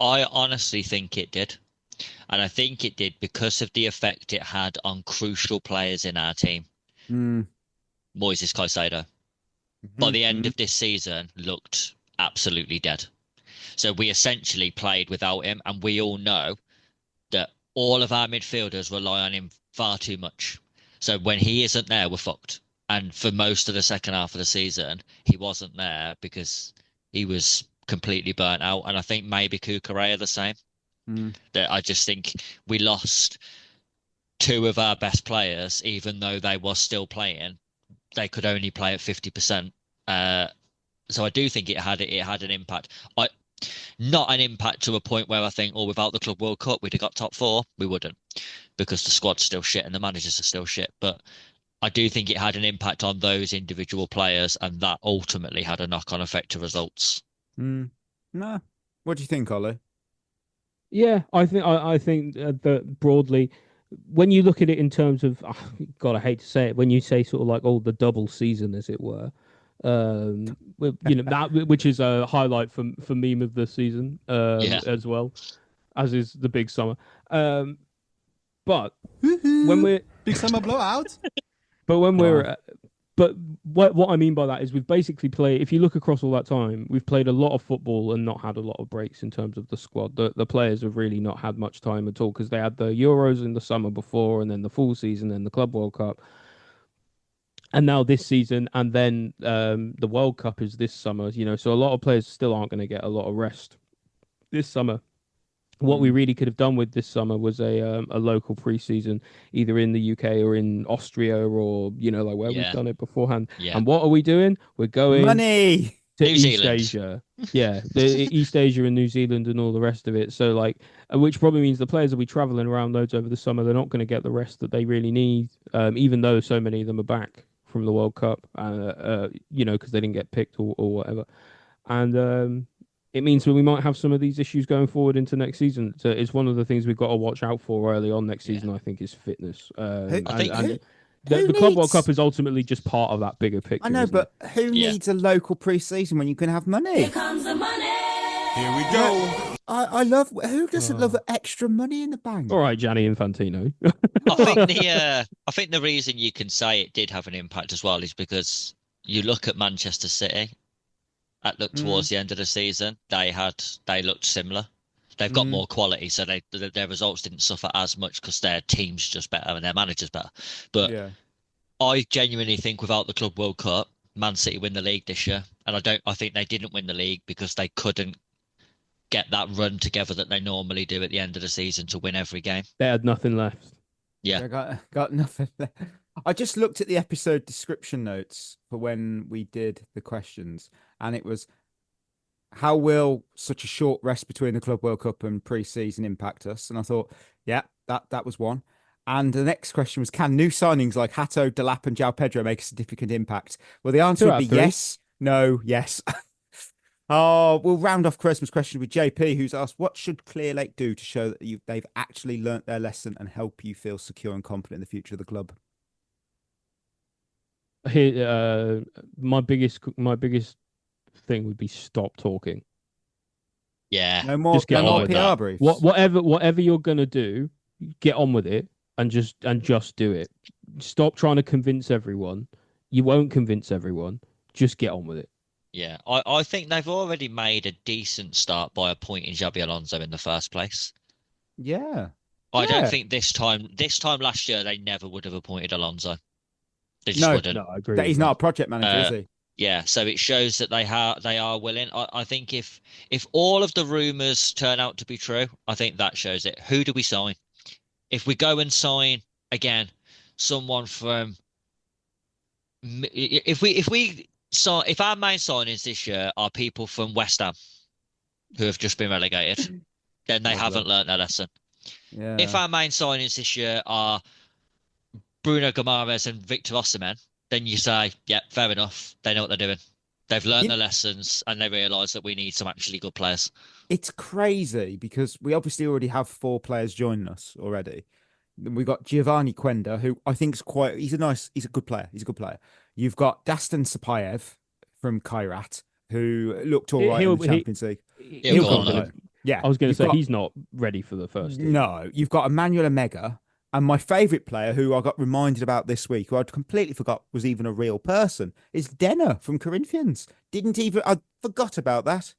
I honestly think it did. And I think it did because of the effect it had on crucial players in our team. Moises Caicedo, by the end of this season, looked absolutely dead. So we essentially played without him, and we all know that all of our midfielders rely on him far too much. So when he isn't there, we're fucked. And for most of the second half of the season, he wasn't there because he was completely burnt out. And I think maybe Cucurella the same. That I just think we lost two of our best players, even though they were still playing. They could only play at 50%. So I do think it had an impact. Not an impact to a point where I think, without the Club World Cup, we'd have got top 4. We wouldn't, because the squad's still shit and the managers are still shit. But I do think it had an impact on those individual players, and that ultimately had a knock-on effect to results. No. What do you think, Ollie? Yeah, I think that broadly, when you look at it in terms of, God, I hate to say it, when you say sort of like, the double season, as it were, that which is a highlight for meme of the season, as well, as is the big summer. But when we're big summer blowout. But what I mean by that is we've basically played, if you look across all that time, we've played a lot of football and not had a lot of breaks in terms of the squad. The players have really not had much time at all because they had the Euros in the summer before, and then the full season, and the Club World Cup. And now this season, and then the World Cup is this summer, so a lot of players still aren't going to get a lot of rest this summer. What we really could have done with this summer was a local pre-season, either in the UK or in Austria, or where we've done it beforehand. Yeah. And what are we doing? We're going money to East Asia. Yeah, the East Asia and New Zealand and all the rest of it. So which probably means the players will be traveling around loads over the summer. They're not going to get the rest that they really need, even though so many of them are back from the World Cup, because they didn't get picked or whatever. And it means that we might have some of these issues going forward into next season. So it's one of the things we've got to watch out for early on next season, I think, is fitness. The Club World Cup is ultimately just part of that bigger picture. I know, but who needs a local pre-season when you can have money? Here comes the money. Here we go. I love, who doesn't love extra money in the bank? All right, Gianni Infantino. I think the reason you can say it did have an impact as well is because you look at Manchester City. Towards the end of the season, they looked similar. They've got more quality, so their results didn't suffer as much because their team's just better and their manager's better. But I genuinely think without the Club World Cup, Man City win the league this year, and I think they didn't win the league because they couldn't get that run together that they normally do at the end of the season to win every game. They had nothing left. Yeah, they got nothing left. I just looked at the episode description notes for when we did the questions, and it was, how will such a short rest between the Club World Cup and pre-season impact us? And I thought, that was one. And the next question was, can new signings like Hato, Delap and Joao Pedro make a significant impact? Well, the answer would be yes, no, yes. We'll round off Christmas question with JP, who's asked, what should Clear Lake do to show that they've actually learnt their lesson and help you feel secure and confident in the future of the club? Here, my biggest thing would be stop talking. Yeah, no more PR briefs. Whatever you're gonna do, get on with it and just do it. Stop trying to convince everyone. You won't convince everyone. Just get on with it. Yeah, I think they've already made a decent start by appointing Xabi Alonso in the first place. Yeah. I don't Yeah. think this time last year they never would have appointed Alonso. They just No, wouldn't. I agree that with he's not a project manager, is he? Yeah, so it shows that they are willing. I think if all of the rumours turn out to be true, I think that shows it. Who do we sign? If we go and sign again, someone from if our main signings this year are people from West Ham who have just been relegated, then they haven't learnt their lesson. Yeah. If our main signings this year are Bruno Guimaraes and Victor Osimhen, then you say, yeah, fair enough. They know what they're doing. They've learnt their lessons and they realise that we need some actually good players. It's crazy because we obviously already have 4 players joining us already. We've got Giovanni Quenda, who I think is he's a good player. He's a good player. You've got Dastan Sapayev from Kairat, who looked all right in the Champions League. He'll go on loan. Yeah. I was going to say he's not ready for the first team. No, you've got Emmanuel Omega, and my favourite player, who I got reminded about this week, who I'd completely forgot was even a real person, is Denner from Corinthians. I forgot about that.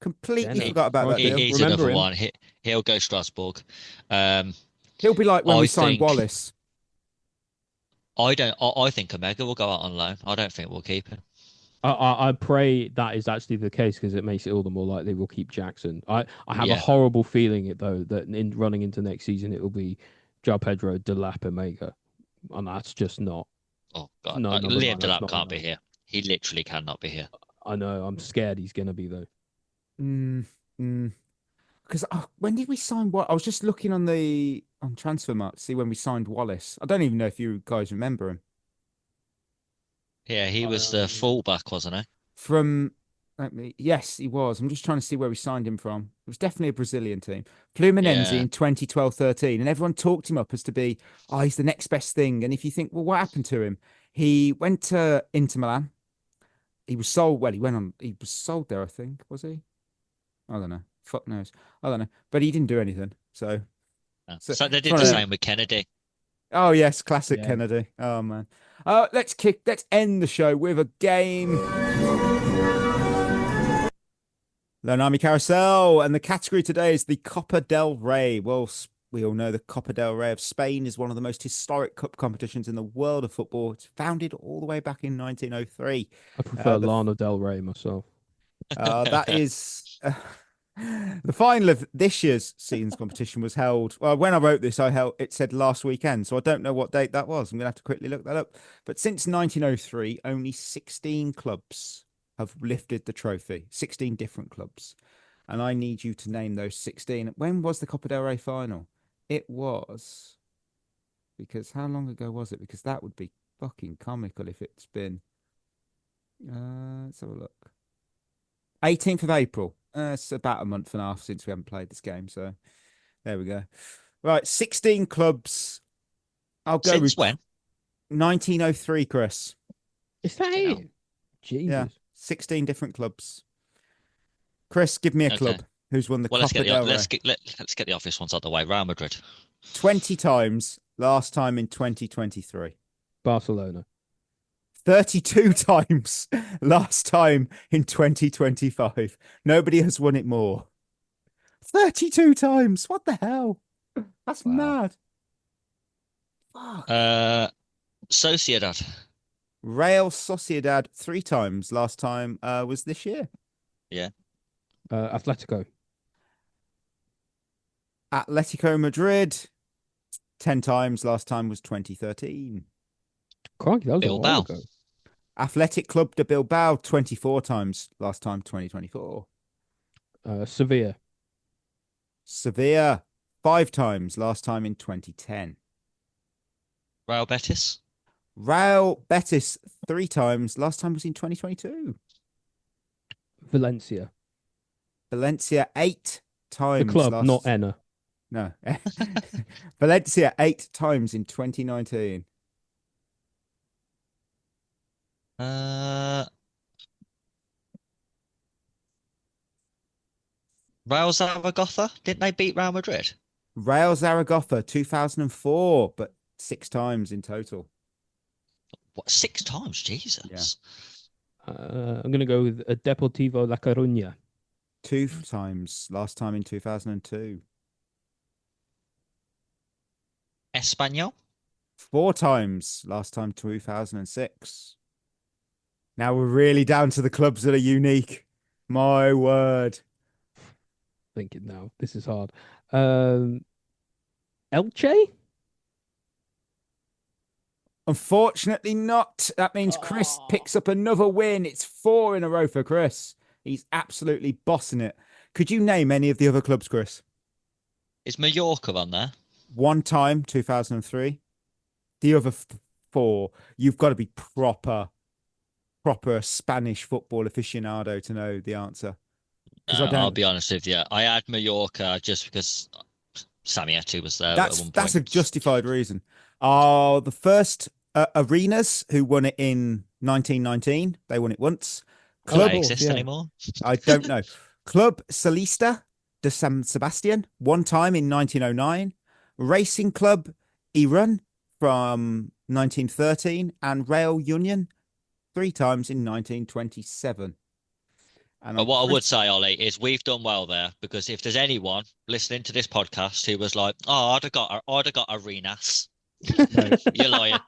Completely forgot about that deal. He's another one. He'll go Strasbourg. He'll be like when we signed Wallace. I think Omega will go out on loan. I don't think we'll keep him. I pray that is actually the case because it makes it all the more likely we'll keep Jackson. I have a horrible feeling that in running into next season it will be Joao Pedro, Delap, Omega, and that's just not. Oh God, Liam Delap can't be here. He literally cannot be here. I know. I'm scared he's going to be though. Because when did we sign? What I was just looking on Transfermarkt to see when we signed Wallace. I don't even know if you guys remember him. Yeah, he was the fullback, wasn't he? Yes, he was. I'm just trying to see where we signed him from. It was definitely a Brazilian team. Fluminense in 2012-13. And everyone talked him up as to be, he's the next best thing. And if you think, well, what happened to him? He went to Inter Milan. He was sold. Well, he was sold there, I think. Was he? I don't know. Fuck knows. I don't know. But he didn't do anything. So they did the same with Kennedy. Oh yes, classic Kennedy. Oh man. Let's end the show with a game. Lonami Carousel, and the category today is the Copa del Rey. Well, we all know the Copa del Rey of Spain is one of the most historic cup competitions in the world of football. It's founded all the way back in 1903. I prefer Lana del Rey myself. That is the final of this year's season's competition was held. Well, when I wrote this, it said last weekend, so I don't know what date that was. I'm gonna have to quickly look that up. But since 1903, only 16 clubs have lifted the trophy. 16 different clubs, and I need you to name those 16. When was the Copa del Rey final? It was because how long ago was it? Because that would be fucking comical if it's been. Let's have a look. 18th of April. It's about a month and a half since we haven't played this game, so there we go. Right, 16 clubs. I'll go Since with when? 1903, Chris. Is that it? Jesus. Yeah, 16 different clubs. Chris, give me a club who's won the Copa del Rey. Let's get the obvious ones out of the way. Real Madrid. 20 times last time in 2023. Barcelona. 32 times last time in 2025. Nobody has won it more. 32 times. What the hell? That's mad. Fuck. Sociedad. Real Sociedad 3 times. Last time was this year. Yeah. Atletico. Atletico Madrid 10 times. Last time was 2013. Crikey, that was a while ago. Athletic Club de Bilbao 24 times. Last time 2024. Sevilla. Sevilla 5 times. Last time in 2010. Real Betis. Real Betis 3 times. Last time was in 2022. Valencia. Valencia 8 times. The club, not Enna. No. Valencia 8 times in 2019. Real Zaragoza. Didn't they beat Real Madrid? Real Zaragoza 2004, but 6 times in total. What, 6 times? Jesus. I'm going to go with Deportivo La Coruña. 2 times. Last time in 2002. Espanyol. 4 times. Last time 2006. Now we're really down to the clubs that are unique. My word. Thinking now. This is hard. Elche? Unfortunately not. That means Chris picks up another win. It's 4 in a row for Chris. He's absolutely bossing it. Could you name any of the other clubs, Chris? Is Mallorca on there? 1 time, 2003. The other 4, you've got to be proper Spanish football aficionado to know the answer. I'll be honest with you. I had Mallorca just because Sammy Eto'o was there at one point. That's a justified reason. The first Arenas, who won it in 1919, they won it once. Do they exist anymore? I don't know. Club Celista de San Sebastian, 1 time in 1909. Racing Club Irun from 1913, and Real Union 3 times in 1927. But what I would say, Ollie, is we've done well there, because if there's anyone listening to this podcast who was like, "Oh, I'd have got Arenas," no, you're lying.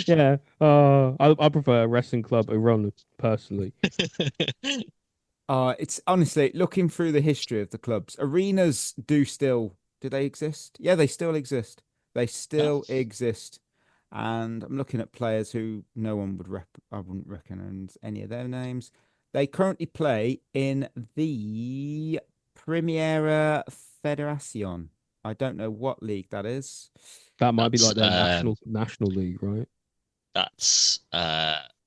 Yeah, I prefer Wrestling Club Iran personally. It's honestly looking through the history of the clubs. Arenas do they exist? Yeah, they still exist. They still exist. And I'm looking at players who no one would I wouldn't recognize any of their names. They currently play in the Primera Federación. I don't know what league that is. That might be like their national league, right? That's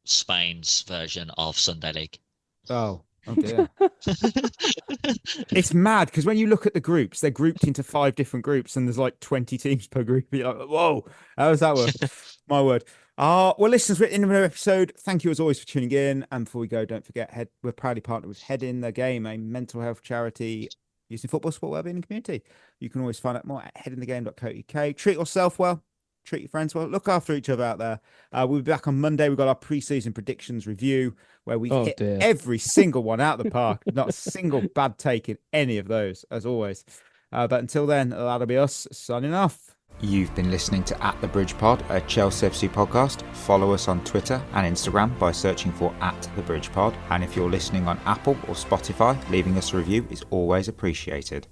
Spain's version of Sunday League. Oh dear. It's mad because when you look at the groups, they're grouped into 5 different groups and there's like 20 teams per group. You're like, whoa, how does that work? My word. Well, listeners, we're in another episode. Thank you as always for tuning in. And before we go, don't forget, we're proudly partnered with Head in the Game, a mental health charity using football, sport, wellbeing, and community. You can always find out more at headinthegame.co.uk. Treat yourself well. Treat your friends well. Look after each other out there. We'll be back on Monday. We've got our pre-season predictions review where we hit every single one out of the park. Not a single bad take in any of those, as always. But until then, that'll be us signing off. You've been listening to At The Bridge Pod, a Chelsea FC podcast. Follow us on Twitter and Instagram by searching for At The Bridge Pod. And if you're listening on Apple or Spotify, leaving us a review is always appreciated.